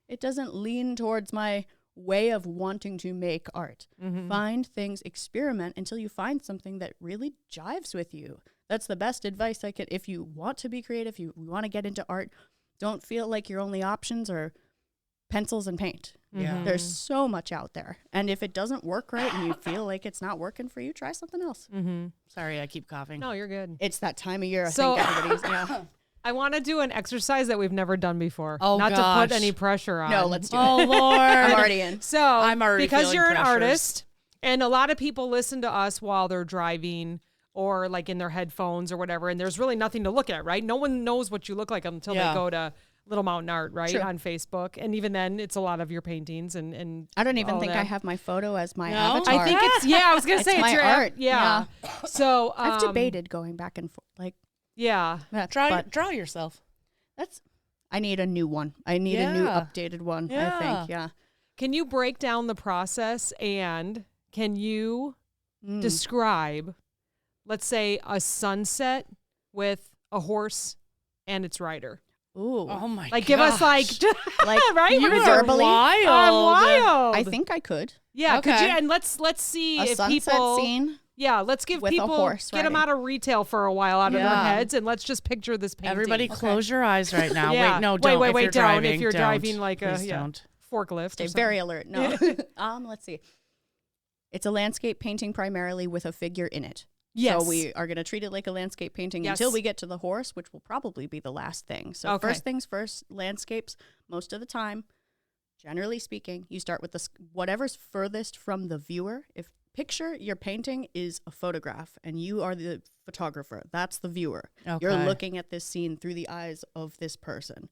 It doesn't lean towards my way of wanting to make art. Find things, experiment until you find something that really jives with you. That's the best advice I could. If you want to be creative, you want to get into art, don't feel like your only options are pencils and paint. There's so much out there. And if it doesn't work right and you feel like it's not working for you, try something else. Sorry, I keep coughing. No, you're good. It's that time of year. I think everybody's, I want to do an exercise that we've never done before. Oh, not to put any pressure on. No, let's do it. Oh, Lord. I'm already in. So, I'm already because you're an pressures. artist, and a lot of people listen to us while they're driving or like in their headphones or whatever, and there's really nothing to look at, right? No one knows what you look like until they go to Little Mountain Art, right? True. On Facebook. And even then, it's a lot of your paintings and I don't even think I have my photo as my avatar. I think it's, I was going to say it's my art. Yeah. So I've debated going back and forth. Like, draw yourself. I need a new one. I need a new updated one, I think. Can you break down the process and can you describe, let's say, a sunset with a horse and its rider? Ooh. Oh my god. Like give us like right? You verbally? wild. I'm wild. I think I could. Yeah, okay. could you? And let's see a if sunset people scene. Yeah, let's give with people a horse get them out of retail for a while out of their heads, and let's just picture this painting. Everybody, close your eyes right now. Yeah. Wait, no, don't. Wait, if you're don't. If you're driving like a don't. forklift. Stay very alert. No. Let's see. It's a landscape painting primarily with a figure in it. Yes. So we are going to treat it like a landscape painting until we get to the horse, which will probably be the last thing. So first things first, landscapes, most of the time, generally speaking, you start with whatever's furthest from the viewer. If picture your painting is a photograph and you are the photographer, that's the viewer. Okay. You're looking at this scene through the eyes of this person.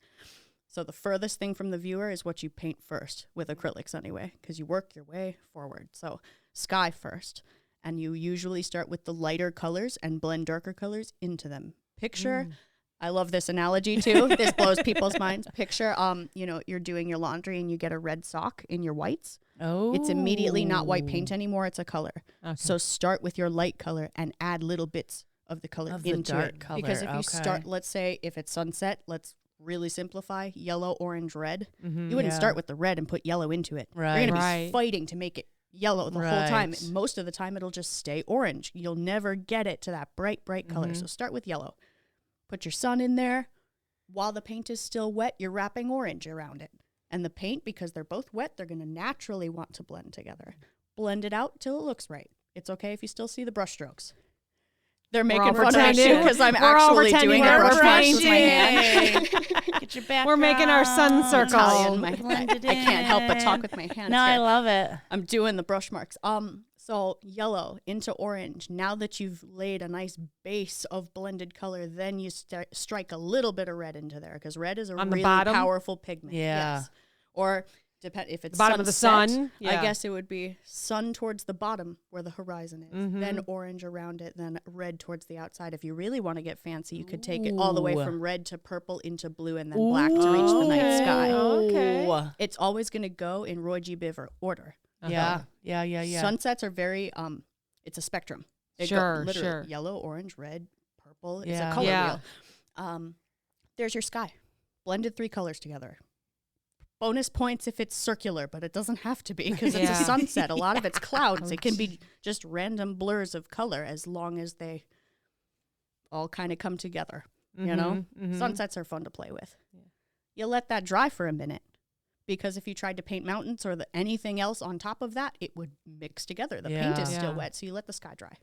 So the furthest thing from the viewer is what you paint first with acrylics anyway, because you work your way forward. So sky first. And you usually start with the lighter colors and blend darker colors into them. Picture, I love this analogy too. This blows people's minds. Picture, you're doing your laundry and you get a red sock in your whites. Oh. It's immediately not white paint anymore. It's a color. Okay. So start with your light color and add little bits of the color into dark it. color. Because if you start, let's say if it's sunset, let's really simplify, yellow, orange, red. You wouldn't start with the red and put yellow into it. Right. You're going to be fighting to make it yellow the whole time. Most of the time it'll just stay orange. You'll never get it to that bright color. So start with yellow. Put your sun in there. While the paint is still wet, you're wrapping orange around it. And the paint, because they're both wet, they're going to naturally want to blend together. Blend it out till it looks right. It's okay if you still see the brush strokes. They're making fun of me too because I'm actually doing a brush marks with my hand. Get your back. We're making our sun circle. I can't help but talk with my hands. No, I love it. I'm doing the brush marks. So yellow into orange. Now that you've laid a nice base of blended color, then you strike a little bit of red into there because red is a really powerful pigment. Yeah. Yes. Or if it's the bottom of the sun, I guess it would be sun towards the bottom where the horizon is, then orange around it, then red towards the outside. If you really want to get fancy, you could take it all the way from red to purple into blue and then black to reach the night sky. Okay. It's always going to go in Roy G. Biv order. Yeah. Sunsets are very, it's a spectrum. Sure. Yellow, orange, red, purple. It's a color wheel. There's your sky. Blended 3 colors together. Bonus points if it's circular, but it doesn't have to be because it's a sunset. A lot of it's clouds. It can be just random blurs of color as long as they all kind of come together, you know? Sunsets are fun to play with. Yeah. You let that dry for a minute because if you tried to paint mountains or anything else on top of that, it would mix together. The paint is still wet, so you let the sky dry.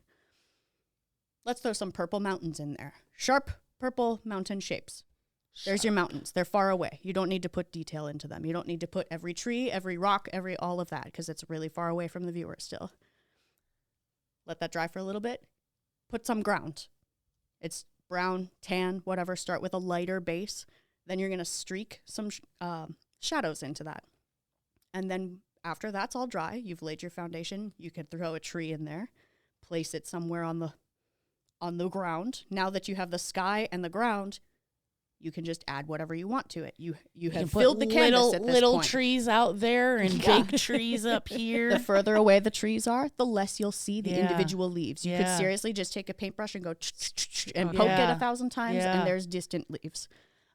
Let's throw some purple mountains in there. Sharp purple mountain shapes. There's your mountains. They're far away. You don't need to put detail into them. You don't need to put every tree, every rock, all of that because it's really far away from the viewer still. Let that dry for a little bit. Put some ground. It's brown, tan, whatever. Start with a lighter base. Then you're going to streak some shadows into that. And then after that's all dry, you've laid your foundation. You could throw a tree in there. Place it somewhere on the ground. Now that you have the sky and the ground, you can just add whatever you want to it. You have filled the canvas at this little point. trees out there and big trees up here. The further away the trees are, the less you'll see the individual leaves. You could seriously just take a paintbrush and go and poke it 1,000 times, and there's distant leaves.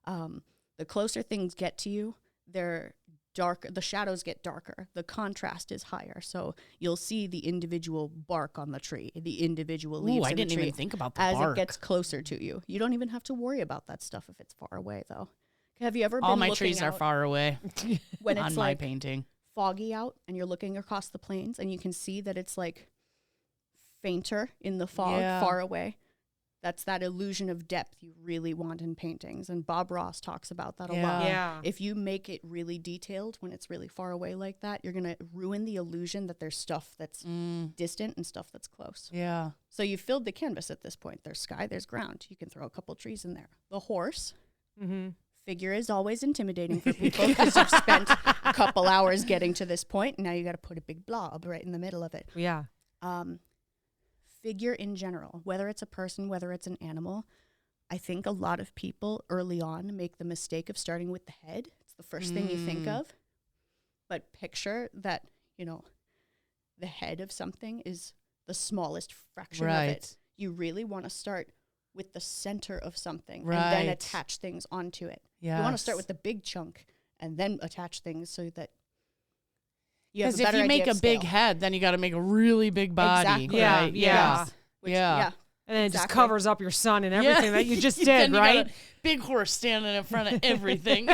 The closer things get to you, they're dark. The shadows get darker. The contrast is higher, so you'll see the individual bark on the tree, the individual leaves. I didn't even think about the bark. As it gets closer to you. You don't even have to worry about that stuff if it's far away, though. Have you ever been all my trees are far away when it's on my painting? Foggy out, and you're looking across the plains, and you can see that it's like fainter in the fog, far away. That's that illusion of depth you really want in paintings. And Bob Ross talks about that a lot. Yeah. If you make it really detailed when it's really far away like that, you're going to ruin the illusion that there's stuff that's distant and stuff that's close. Yeah. So you've filled the canvas at this point. There's sky, there's ground. You can throw a couple trees in there. The horse figure is always intimidating for people because you've spent a couple hours getting to this point. And now you got to put a big blob right in the middle of it. Yeah. Figure in general, whether it's a person, whether it's an animal, I think a lot of people early on make the mistake of starting with the head. It's the first thing you think of. But picture that, the head of something is the smallest fraction of it. You really want to start with the center of something and then attach things onto it. Yes. You want to start with the big chunk and then attach things so that because if you make a big head, then you got to make a really big body. Exactly. Right? Yeah. Yeah. And then it just covers up your sun and everything that you just did, then you right? got a big horse standing in front of everything.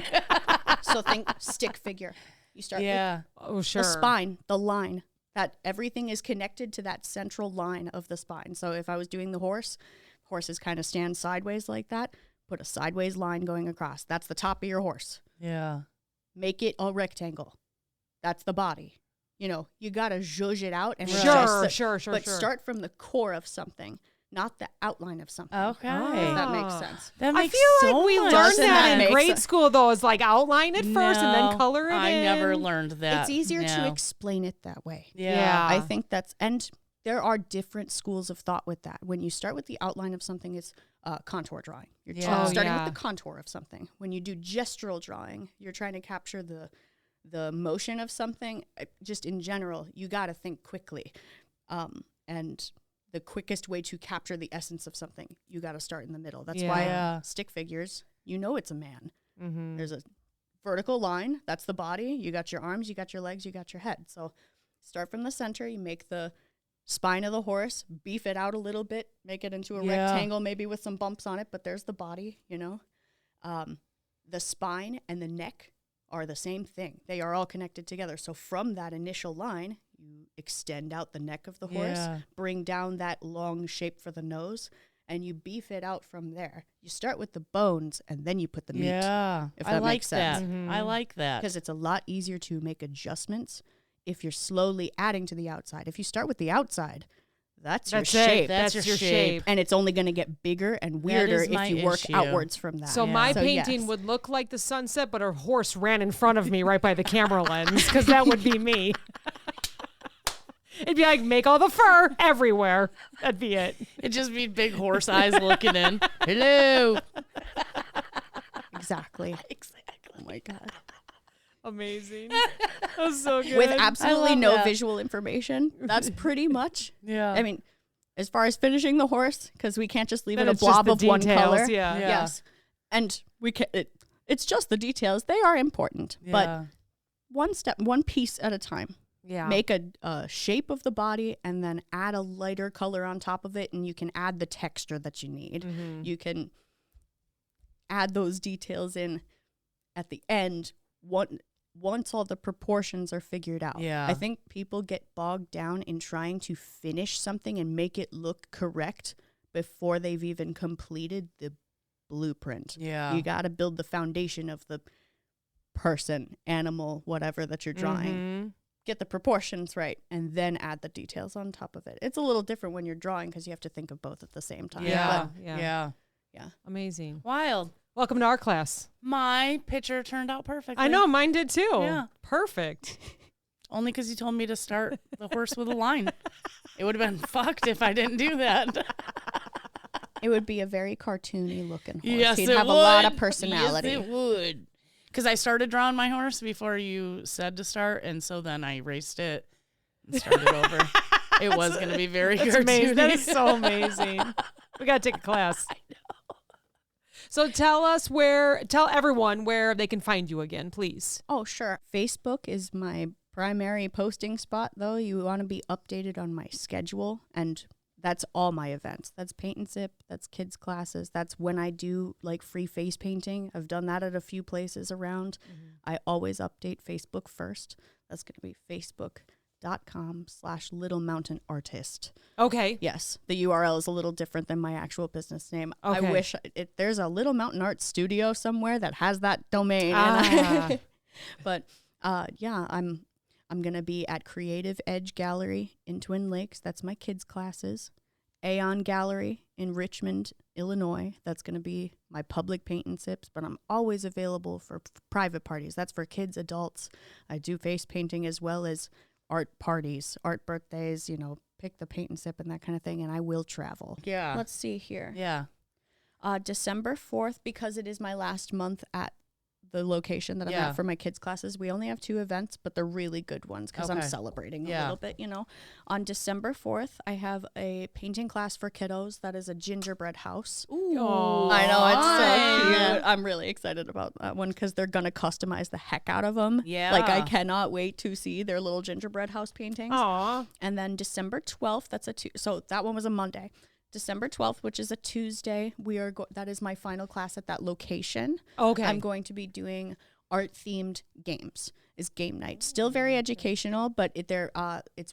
So think stick figure. You start with the spine, the line. That everything is connected to that central line of the spine. So if I was doing the horses kind of stand sideways like that. Put a sideways line going across. That's the top of your horse. Yeah. Make it a rectangle. That's the body. You got to zhuzh it out. And Sure. But start from the core of something. not the outline of something. Okay. If that makes sense. That I makes feel so like we much learned Doesn't that that in make grade sense? school, though, is like outline it first and then color it I in. never learned that. It's easier to No. explain it that way. Yeah. I think and there are different schools of thought with that. When you start with the outline of something, it's contour drawing. You're Yeah. Oh, starting yeah. with the contour of something. When you do gestural drawing, you're trying to capture the motion of something. Just in general, you got to think quickly. And the quickest way to capture the essence of something, you got to start in the middle. That's why stick figures, it's a man. Mm-hmm. There's a vertical line. That's the body. You got your arms, you got your legs, you got your head. So start from the center. You make the spine of the horse, beef it out a little bit, make it into a rectangle, maybe with some bumps on it, but there's the body, The spine and the neck are the same thing. They are all connected together. So from that initial line, you extend out the neck of the horse, bring down that long shape for the nose, and you beef it out from there. You start with the bones, and then you put the meat. Yeah. If that makes sense. That. I like that. Because it's a lot easier to make adjustments if you're slowly adding to the outside. If you start with the outside, that's your shape. That's your shape. And it's only going to get bigger and weirder is my if you work issue. outwards from that. So my So, painting yes. would look like the sunset, but a horse ran in front of me right by the camera lens, because that would be me. It'd be like, make all the fur everywhere. That'd be it. It'd just be big horse eyes looking in. Hello. Exactly. Exactly. Oh my God. Amazing. That was so good. With absolutely love no that. visual information. That's pretty much. Yeah. I mean, as far as finishing the horse, because we can't just leave Then it a it's just blob the of one details, color. yeah. Yeah. Yes. And we can. It's just the details. They are important, but one piece at a time. Yeah. Make a shape of the body and then add a lighter color on top of it, and you can add the texture that you need. Mm-hmm. You can add those details in at the end once all the proportions are figured out. Yeah. I think people get bogged down in trying to finish something and make it look correct before they've even completed the blueprint. Yeah. You got to build the foundation of the person, animal, whatever that you're drawing. Mm-hmm. Get the proportions right, and then add the details on top of it. It's a little different when you're drawing because you have to think of both at the same time. Yeah. But Yeah. Yeah. Amazing. Wild. Welcome to our class. My picture turned out perfectly. I know, mine did too. Yeah. Perfect. Only because you told me to start the horse with a line. It would have been fucked if I didn't do that. it would be a very cartoony looking horse. Yes, He'd it have would. a lot of personality. Yes, it would. Because I started drawing my horse before you said to start, and so then I erased it and started over. It was going to be very That's amazing. cartoony. That is so amazing. We got to take a class. I know. So tell everyone where they can find you again, please. Oh, sure. Facebook is my primary posting spot, though. You want to be updated on my schedule, and that's all my events. That's Paint and Sip. That's kids' classes. That's when I do like free face painting. I've done that at a few places around. Mm-hmm. I always update Facebook first. That's going to be facebook.com/Little Mountain Artist. Okay. Yes, the URL is a little different than my actual business name. I Okay. wish there's a Little Mountain Art studio somewhere that has that domain. Ah. But yeah, I'm going to be at Creative Edge Gallery in Twin Lakes. That's my kids' classes. Aeon Gallery in Richmond, Illinois. That's going to be my public paint and sips, but I'm always available for private parties. That's for kids, adults. I do face painting as well as art parties, art birthdays, pick the paint and sip and that kind of thing, and I will travel. Yeah. Let's see here. Yeah. December 4th, because it is my last month at the location that I'm Yeah. at for my kids' classes. We only have 2 events, but they're really good ones because I'm Okay. celebrating a Yeah. little bit, On December 4th, I have a painting class for kiddos that is a gingerbread house. Ooh. Aw. I know, it's so fun. cute. I'm really excited about that one because they're going to customize the heck out of them. Yeah. Like, I cannot wait to see their little gingerbread house paintings. Aw. And then December 12th, so that one was a Monday. December 12th, which is a Tuesday, that is my final class at that location. Okay. I'm going to be doing art-themed games. Is game night. Still very educational, but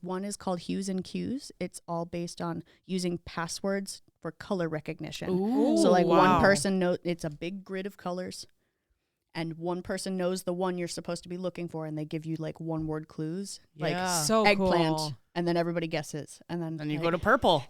one is called Hues and Cues. It's all based on using passwords for color recognition. Ooh, So like wow. one person knows, it's a big grid of colors, and one person knows the one you're supposed to be looking for, and they give you like one-word clues, like Yeah. So eggplant, cool. and then everybody guesses, and then Then you like, go to purple.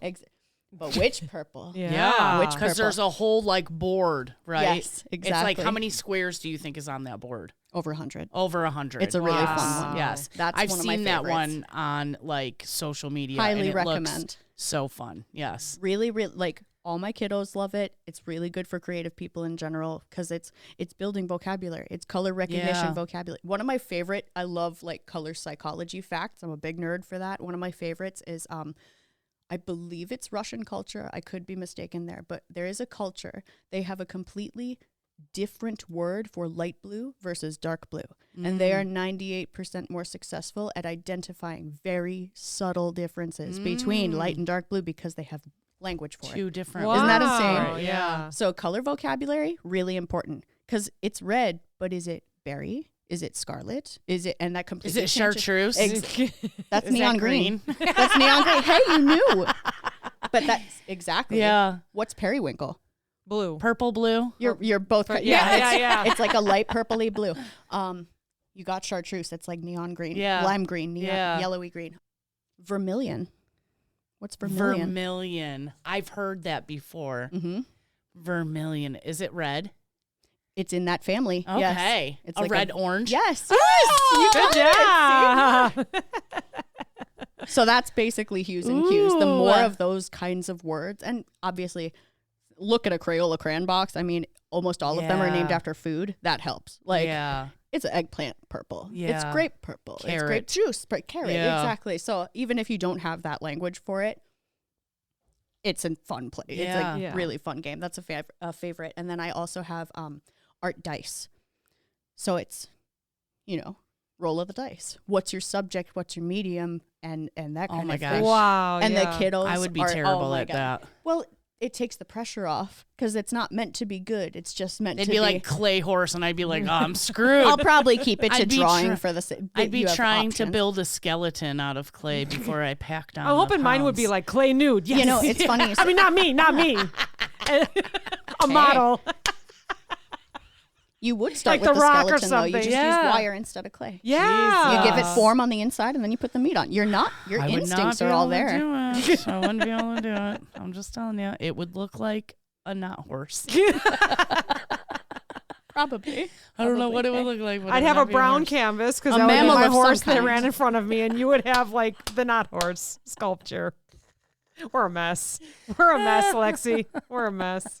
But which purple? Yeah. Which Because there's a whole like board, right? Yes, exactly. It's like, how many squares do you think is on that board? Over 100. Over 100. It's a really fun one. Yes. That's I've one of my seen that favorites. one on like social media. Highly and it recommend. Looks so fun. Yes. Really, like all my kiddos love it. It's really good for creative people in general because it's building vocabulary. It's color recognition vocabulary. One of my favorite, I love like color psychology facts. I'm a big nerd for that. One of my favorites is I believe it's Russian culture. I could be mistaken there, but there is a culture. They have a completely different word for light blue versus dark blue. And they are 98% more successful at identifying very subtle differences between light and dark blue because they have language for Two it. different. Wow. Isn't that insane? Yeah. So color vocabulary, really important because it's red, but is it berry? Is it scarlet? Is it, and that completely Is it changes- chartreuse? That's Is neon that green. That's neon green. Hey, you knew. But that's exactly. Yeah. What's periwinkle? Blue. Purple, blue. You're both. Yeah. It's like a light purpley blue. You got chartreuse. It's like neon green. Yeah. Lime green. Yellowy green. Vermilion. What's vermilion? Vermilion. I've heard that before. Mm-hmm. Vermilion. Is it red? It's in that family. Okay. Yes. It's It's a like red orange. Yes. You Good got it. job. So that's basically hues and cues. The Ooh. more of those kinds of words, and obviously, look at a Crayola crayon box. I mean, almost all of them are named Yeah. after food. That helps. Like, yeah. it's eggplant purple. It's Yeah. grape purple. It's Carrot. grape juice. Carrot. Yeah. Exactly. So even if you don't have that language for it, it's a fun play. It's like Yeah. really fun game. That's a favorite. And then I also have art dice. So it's, roll of the dice. What's your subject? What's your medium? And that kind my of gosh. thing. Wow. And yeah. the kiddos I would be are, terrible my at God. that. Well, it takes the pressure off because it's not meant to be good. It's just meant They'd to be like clay horse, and I'd be like, oh, I'm screwed. I'll probably keep it to I'd be drawing try- for the sake. I'd be trying to build a skeleton out of clay before I packed on. I'm hoping mine would be like clay nude. Yes. It's funny. I mean, not me. A model. You would start Like with The the Rock or skeleton, though. You something. just Yeah. use wire instead of clay. Yeah. You give it form on the inside, and then you put the meat on. Your I would instincts not be are all able to there. do it. I wouldn't be able to do it. I'm just telling you, it would look like a knot horse. Probably. I don't know what it would look like. but I'd it have would a not be brown horse. canvas because A that would be mammal my of some horse that kind. ran in front of me, and you would have like the not horse sculpture. We're a mess. We're a mess, Lexi. We're a mess.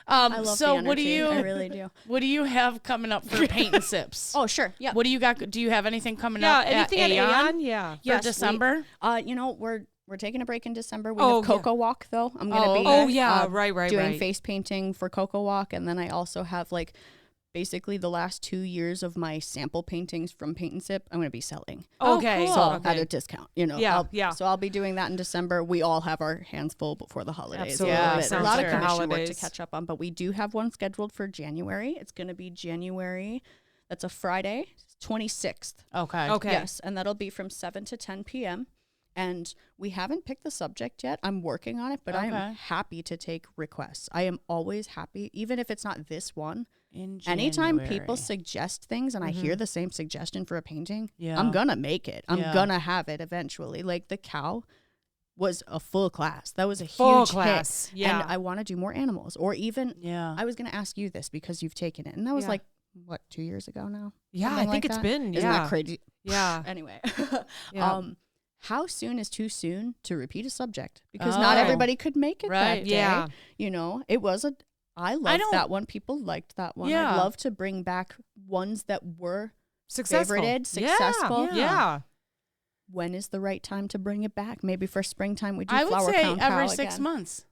I love So the what do energy. you I really do. what do you have coming up for paint and sips? Oh, sure. Yeah. What do you got? Do you have anything coming Yeah, up anything at at Aeon Aeon? Yeah. for Yes, December? We're taking a break in December. We Oh, have Cocoa Walk though. I'm gonna be Oh, yeah. Right, doing right. face painting for Cocoa Walk, and then I also have like basically the last 2 years of my sample paintings from Paint and Sip. I'm gonna be selling. Okay. cool. So okay. at a discount, Yeah, yeah. So I'll be doing that in December. We all have our hands full before the holidays. Absolutely. Yeah, There's a sounds lot of fair. commission work to Holidays. catch up on, but we do have one scheduled for January. It's going to be January. That's a Friday, 26th. Okay. Okay. Yes, and that'll be from 7 to 10 p.m. And we haven't picked the subject yet. I'm working on it, but I Okay. am happy to take requests. I am always happy, even if it's not this one. In Anytime January. people suggest things and I hear the same suggestion for a painting, Yeah. I'm gonna make it. I'm Yeah. gonna have it eventually. Like the cow was a full class. That was a Full huge class, hit. yeah. And I want to do more animals, or even Yeah. I was gonna ask you this because you've taken it, and that was Yeah. like what 2 years ago now. Yeah, I Something think like it's that? been. Isn't Yeah. that crazy? Yeah. Anyway, Yeah. how soon is too soon to repeat a subject? Because not Oh. everybody could make it Right. that day. Yeah. It was I loved don't- that one. People liked that one. Yeah. I'd love to bring back ones that were Successful. favorited, successful. Yeah. When is the right time to bring it back? Maybe for springtime we do I would flower say crown every cow 6 again. months.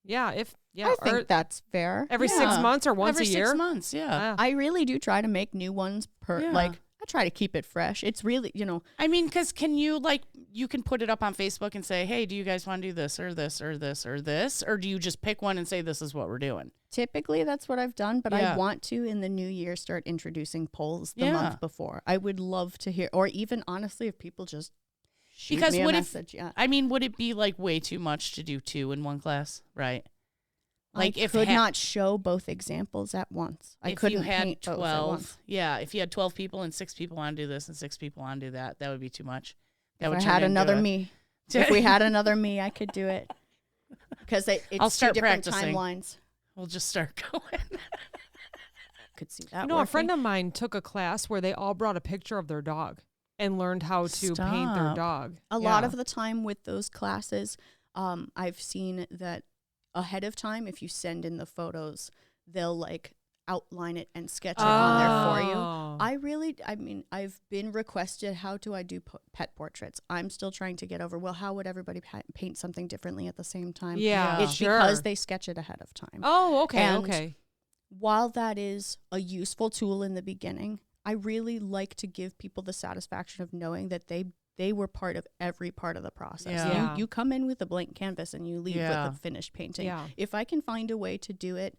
Yeah. I think that's fair. every Yeah. 6 months or once every a year. 6 months. Yeah. I really do try to make new ones per Yeah. like I try to keep it fresh. It's really, I mean, because you can put it up on Facebook and say, hey, do you guys want to do this or this or this or this? Or do you just pick one and say, this is what we're doing? typically that's what I've done, but Yeah. I want to in the new year start introducing polls the Yeah. month before. I would love to hear, or even honestly, if people just shoot Because me a what message. Yeah. I mean, would it be like way too much to do 2 in one class? Right. Like I if could ha- not show both examples at once. I if couldn't you had paint both at 12, once. yeah, if you had 12 people and 6 people want to do this and 6 people want to do that, that would be too much. That If would I turn had into another a- me. If we had another me, I could do it. Because it's I'll start two different practicing. timelines. We'll just start going. Could see that. You know, a friend of mine took a class where they all brought a picture of their dog and learned how to paint their dog. A lot of the time with those classes, I've seen that ahead of time, if you send in the photos, they'll like outline it and sketch it on there for you. I've been requested, how do I do pet portraits? I'm still trying to get over, well, how would everybody paint something differently at the same time? Yeah, It's because they sketch it ahead of time. Oh, okay, And okay. while that is a useful tool in the beginning, I really like to give people the satisfaction of knowing that they were part of every part of the process. Yeah. You come in with a blank canvas and you leave with a finished painting. Yeah. If I can find a way to do it,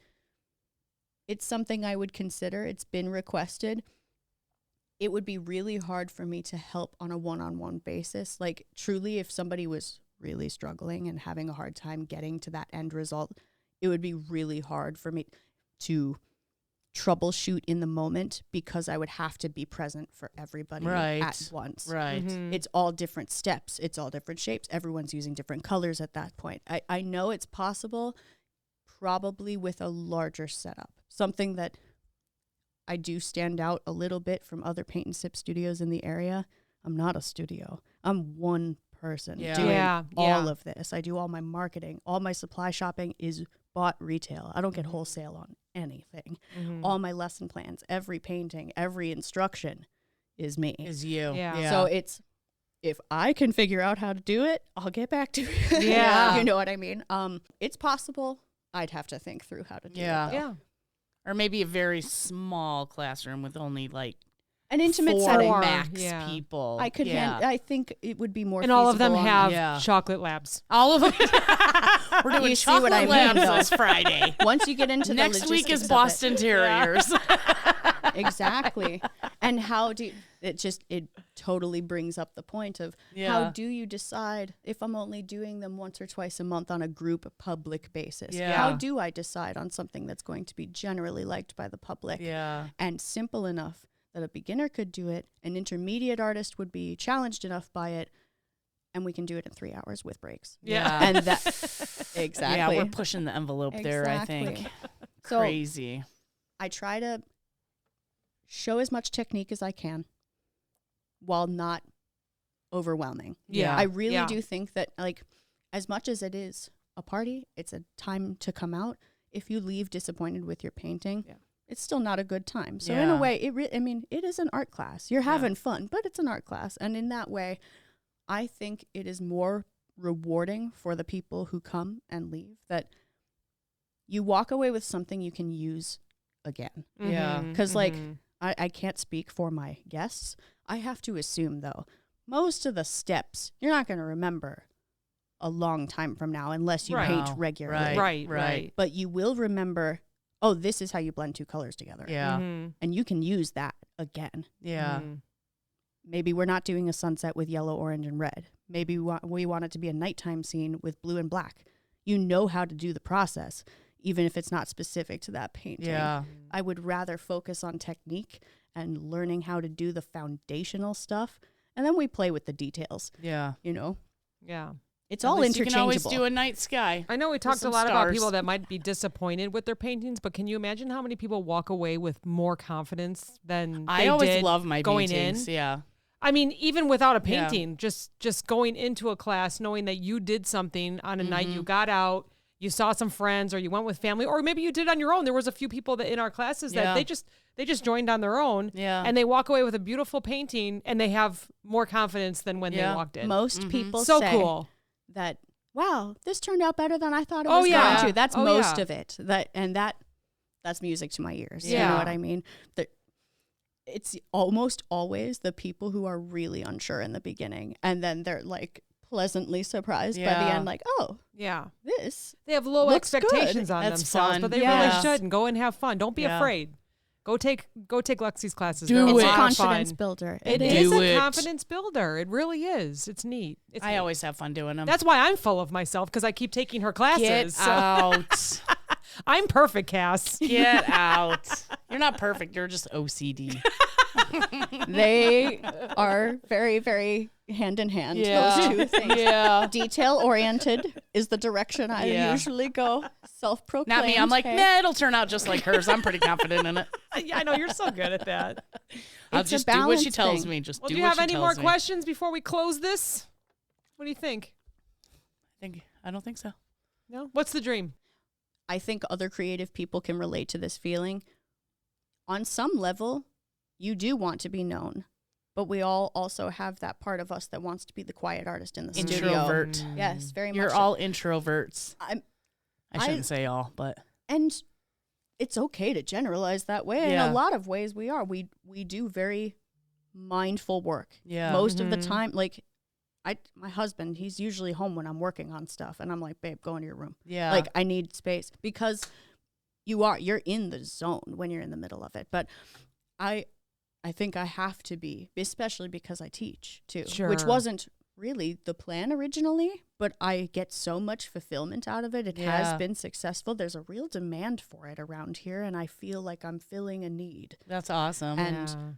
it's something I would consider. It's been requested. It would be really hard for me to help on a one-on-one basis. Like, truly, if somebody was really struggling and having a hard time getting to that end result, it would be really hard for me to troubleshoot in the moment, because I would have to be present for everybody at once. Right. Mm-hmm. It's all different steps. It's all different shapes. Everyone's using different colors at that point. I know it's possible, probably with a larger setup. Something that I do stand out a little bit from other paint and sip studios in the area. I'm not a studio. I'm one person doing all of this. I do all my marketing. All my supply shopping is bought retail. I don't get wholesale on anything. Mm-hmm. All my lesson plans, every painting, every instruction is me. Is you. Yeah. So it's, if I can figure out how to do it, I'll get back to it. Yeah. You know what I mean? It's possible. I'd have to think through how to do it. Yeah. Or maybe a very small classroom with only like An intimate 4 setting. max Yeah. people. I could I think it would be more And all of them feasible on have chocolate labs. all of them. We're doing You see chocolate what I mean, labs though. this Friday. once you get into Next the week is logistics of Boston Terriers. it. Exactly. And how do it totally brings up the point of how do you decide if I'm only doing them once or twice a month on a group public basis? Yeah. How do I decide on something that's going to be generally liked by the public and simple enough that a beginner could do it, an intermediate artist would be challenged enough by it, and we can do it in 3 hours with breaks. Yeah. And that exactly. Yeah, we're pushing the envelope there, I think. Exactly. So Crazy. I try to show as much technique as I can while not overwhelming. Yeah. I really do think that, like, as much as it is a party, it's a time to come out. If you leave disappointed with your painting, it's still not a good time. So in a way, it is an art class. You're having fun, but it's an art class. And in that way, I think it is more rewarding for the people who come and leave that you walk away with something you can use again. Yeah. Because, like, I can't speak for my guests. I have to assume, though, most of the steps you're not going to remember a long time from now unless you paint regularly. Right. But you will remember, oh, this is how you blend 2 colors together. Yeah. Mm-hmm. And you can use that again. Yeah. Maybe we're not doing a sunset with yellow, orange, and red. Maybe we want it to be a nighttime scene with blue and black. You know how to do the process, even if it's not specific to that painting. Yeah. I would rather focus on technique and learning how to do the foundational stuff, and then we play with the details. Yeah. You know? Yeah. It's At all least interchangeable. You can always do a night sky. I know we talked a some lot about stars. people that might be disappointed with their paintings, but can you imagine how many people walk away with more confidence than I they always did love my going paintings. in? Yeah. I mean, even without a painting, just going into a class, knowing that you did something on a night, you got out, you saw some friends, or you went with family, or maybe you did it on your own. There was a few people that in our classes that they just joined on their own, and they walk away with a beautiful painting, and they have more confidence than when they walked in. Most people So say cool. that, wow, this turned out better than I thought it was going to. That's most of it. That's music to my ears. Yeah. You know what I mean? It's almost always the people who are really unsure in the beginning, and then they're like pleasantly surprised by the end, like, oh, Yeah. this. They have low Looks expectations good. on That's themselves, fun. but they Yes. really should, and go and have fun. Don't be Yeah. afraid. Go take Lexi's classes. Do They're it. It's a lot of confidence fun. builder. It Do is a it. confidence builder. It really is. It's neat. It's I neat. always have fun doing them. That's why I'm full of myself, because I keep taking her classes. Get so- out. I'm perfect, Cass. Get out. You're not perfect. You're just OCD. They are very, very hand in hand. Yeah. Those two things. Yeah. Detail oriented is the direction I usually go. Self-proclaimed. Not me. I'm like, hey. nah, it'll turn out just like hers. I'm pretty confident in it. Yeah, I know you're so good at that. I'll It's a just do what she balance tells thing. me. Just Well, do do you what have she any tells more me. questions before we close this? What do you think? I don't think so. No? What's the dream? I think other creative people can relate to this feeling. On some level, you do want to be known, but we all also have that part of us that wants to be the quiet artist in the studio. Introvert. Yes, very You're much. all introverts. I'm, I shouldn't say all, but and it's okay to generalize that way. Yeah. In a lot of ways, we are. We do very mindful work. yeah. Most of the time, like my husband, he's usually home when I'm working on stuff, and I'm like, babe, go into your room. Yeah. Like, I need space, because you're in the zone when you're in the middle of it. But I think I have to be, especially because I teach too, which Sure. wasn't really the plan originally, but I get so much fulfillment out of it. It has been successful. There's a real demand for it around here, and I feel like I'm filling a need. That's awesome. And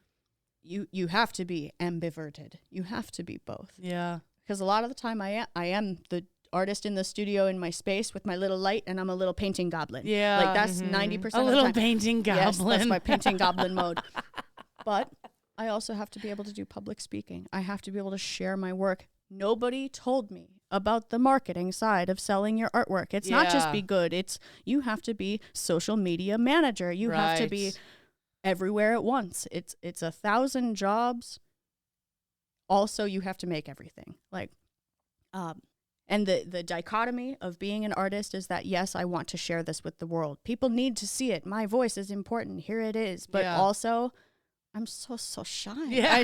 you have to be ambiverted. You have to be both. yeah. Because a lot of the time I am the artist in the studio in my space with my little light, and I'm a little painting goblin. Yeah. Like, that's 90% A of the little time. painting goblin. Yes, that's my painting goblin mode. But I also have to be able to do public speaking. I have to be able to share my work. Nobody told me about the marketing side of selling your artwork. It's not just Yeah. be good. It's you have to be social media manager. You have to be everywhere at once. It's 1,000 jobs. Also, you have to make everything. Like, and the dichotomy of being an artist is that, yes, I want to share this with the world. People need to see it. My voice is important. Here it is. But also, I'm so shy. Yeah.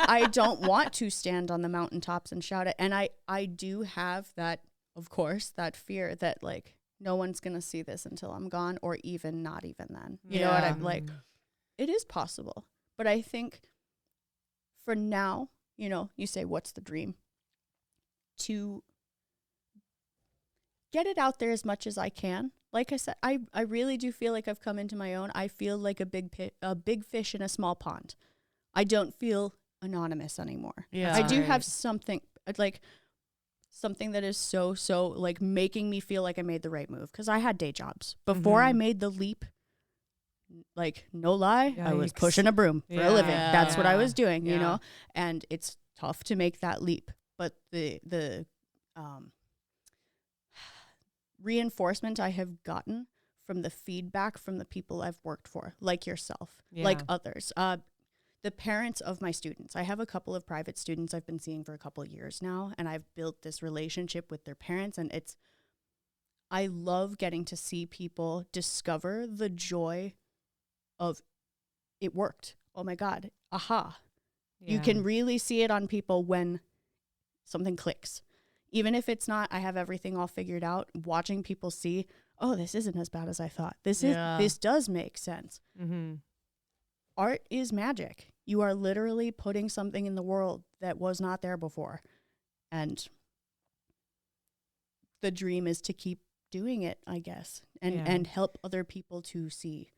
I don't want to stand on the mountaintops and shout it. And I do have that, of course, that fear that, like, no one's going to see this until I'm gone, or even not even then. You know what I'm like? It is possible. But I think for now, you say, what's the dream? To get it out there as much as I can. Like I said, I really do feel like I've come into my own. I feel like a big fish in a small pond. I don't feel anonymous anymore. Yeah. I do have something that is so like making me feel like I made the right move, because I had day jobs before I made the leap. Like, no lie, I was Yikes. pushing a broom for a living. That's what I was doing, Yeah. and it's tough to make that leap. But the reinforcement I have gotten from the feedback from the people I've worked for, like yourself, like others, the parents of my students. I have a couple of private students I've been seeing for a couple of years now, and I've built this relationship with their parents, and I love getting to see people discover the joy of it worked. Oh my God. Aha. You can really see it on people when something clicks. Even if it's not, I have everything all figured out, watching people see, oh, this isn't as bad as I thought. This does make sense. Mm-hmm. Art is magic. You are literally putting something in the world that was not there before. And the dream is to keep doing it, I guess, and help other people to see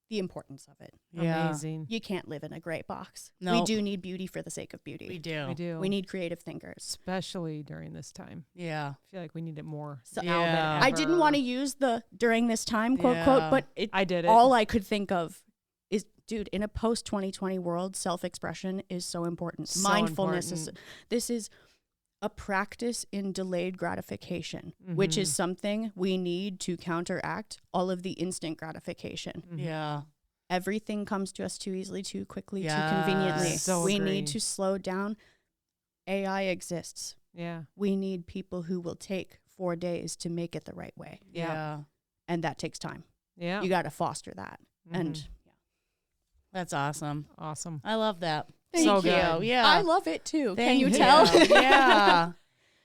the importance of it. Yeah. Amazing. You can't live in a gray box. No. We do need beauty for the sake of beauty. We do. We do. We need creative thinkers. Especially during this time. Yeah. I feel like we need it more So- now than Yeah. ever. I didn't want to use the during this time quote, but I did it. all I could think of is, dude, in a post-2020 world, self-expression is so important. So Mindfulness important. this is a practice in delayed gratification, which is something we need to counteract all of the instant gratification. Yeah. Everything comes to us too easily, too quickly, too Yes. conveniently. So we agree. need to slow down. AI exists. Yeah. We need people who will take 4 days to make it the right way. Yeah. And that takes time. Yeah. You got to foster that. And That's awesome. Awesome. I love that. Thank So you. good. Yeah. I love it too. Can Thank you tell? Yeah.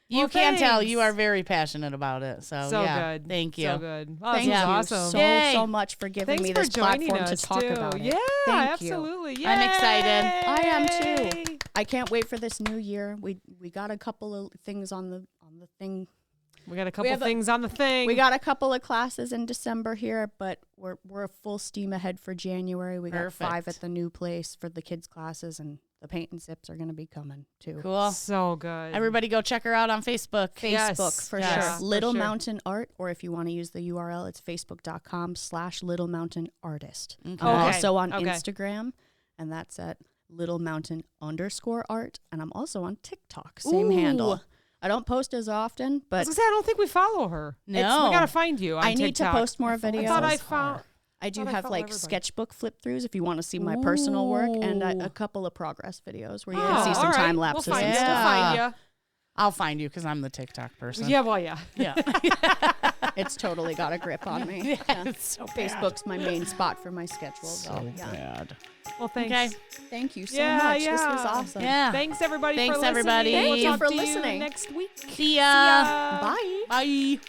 You Well, can tell. thanks. You are very passionate about it. So, So yeah. good. Thank you. So good. Oh, Thank this is you awesome. Yay. so much for giving Thanks me for this joining platform to us talk too. about it. Yeah, Thank you. absolutely. I'm excited. I am too. I can't wait for this new year. We got a couple of things on the thing. We got a couple have things on the thing. We got a couple of classes in December here, but we're full steam ahead for January. We got 5 Perfect. at the new place for the kids' classes, and the paint and sips are going to be coming too. Cool. So good. Everybody go check her out on Facebook. Facebook for Yes. sure. For Little sure. Mountain Art, or if you want to use the URL, it's facebook.com/Little Mountain Artist. Okay. I'm also on Okay. Instagram, and that's at Little Mountain _art, and I'm also on TikTok, same handle. I don't post as often, I but was gonna say, I don't think we follow her. No. We gotta find you on I need to TikTok. post more I videos. thought I found. I do thought I have follow like everybody. sketchbook flip throughs if you want to see my personal work, and Ooh. a couple of progress videos where Oh, you can see some all right. time lapses We'll find and you. stuff. We'll find you. I'll find you because I'm the TikTok person. Yeah, well, yeah. Yeah. It's totally got a grip on me. Yeah. It's so bad. Facebook's my main spot for my schedule. So yeah. bad. Well, thanks. Okay. Thank you so Yeah, much. This yeah. was awesome. Yeah. Thanks, everybody. Thanks, for listening. everybody. We'll Thank you talk for to listening. next week. See ya. Bye. Bye.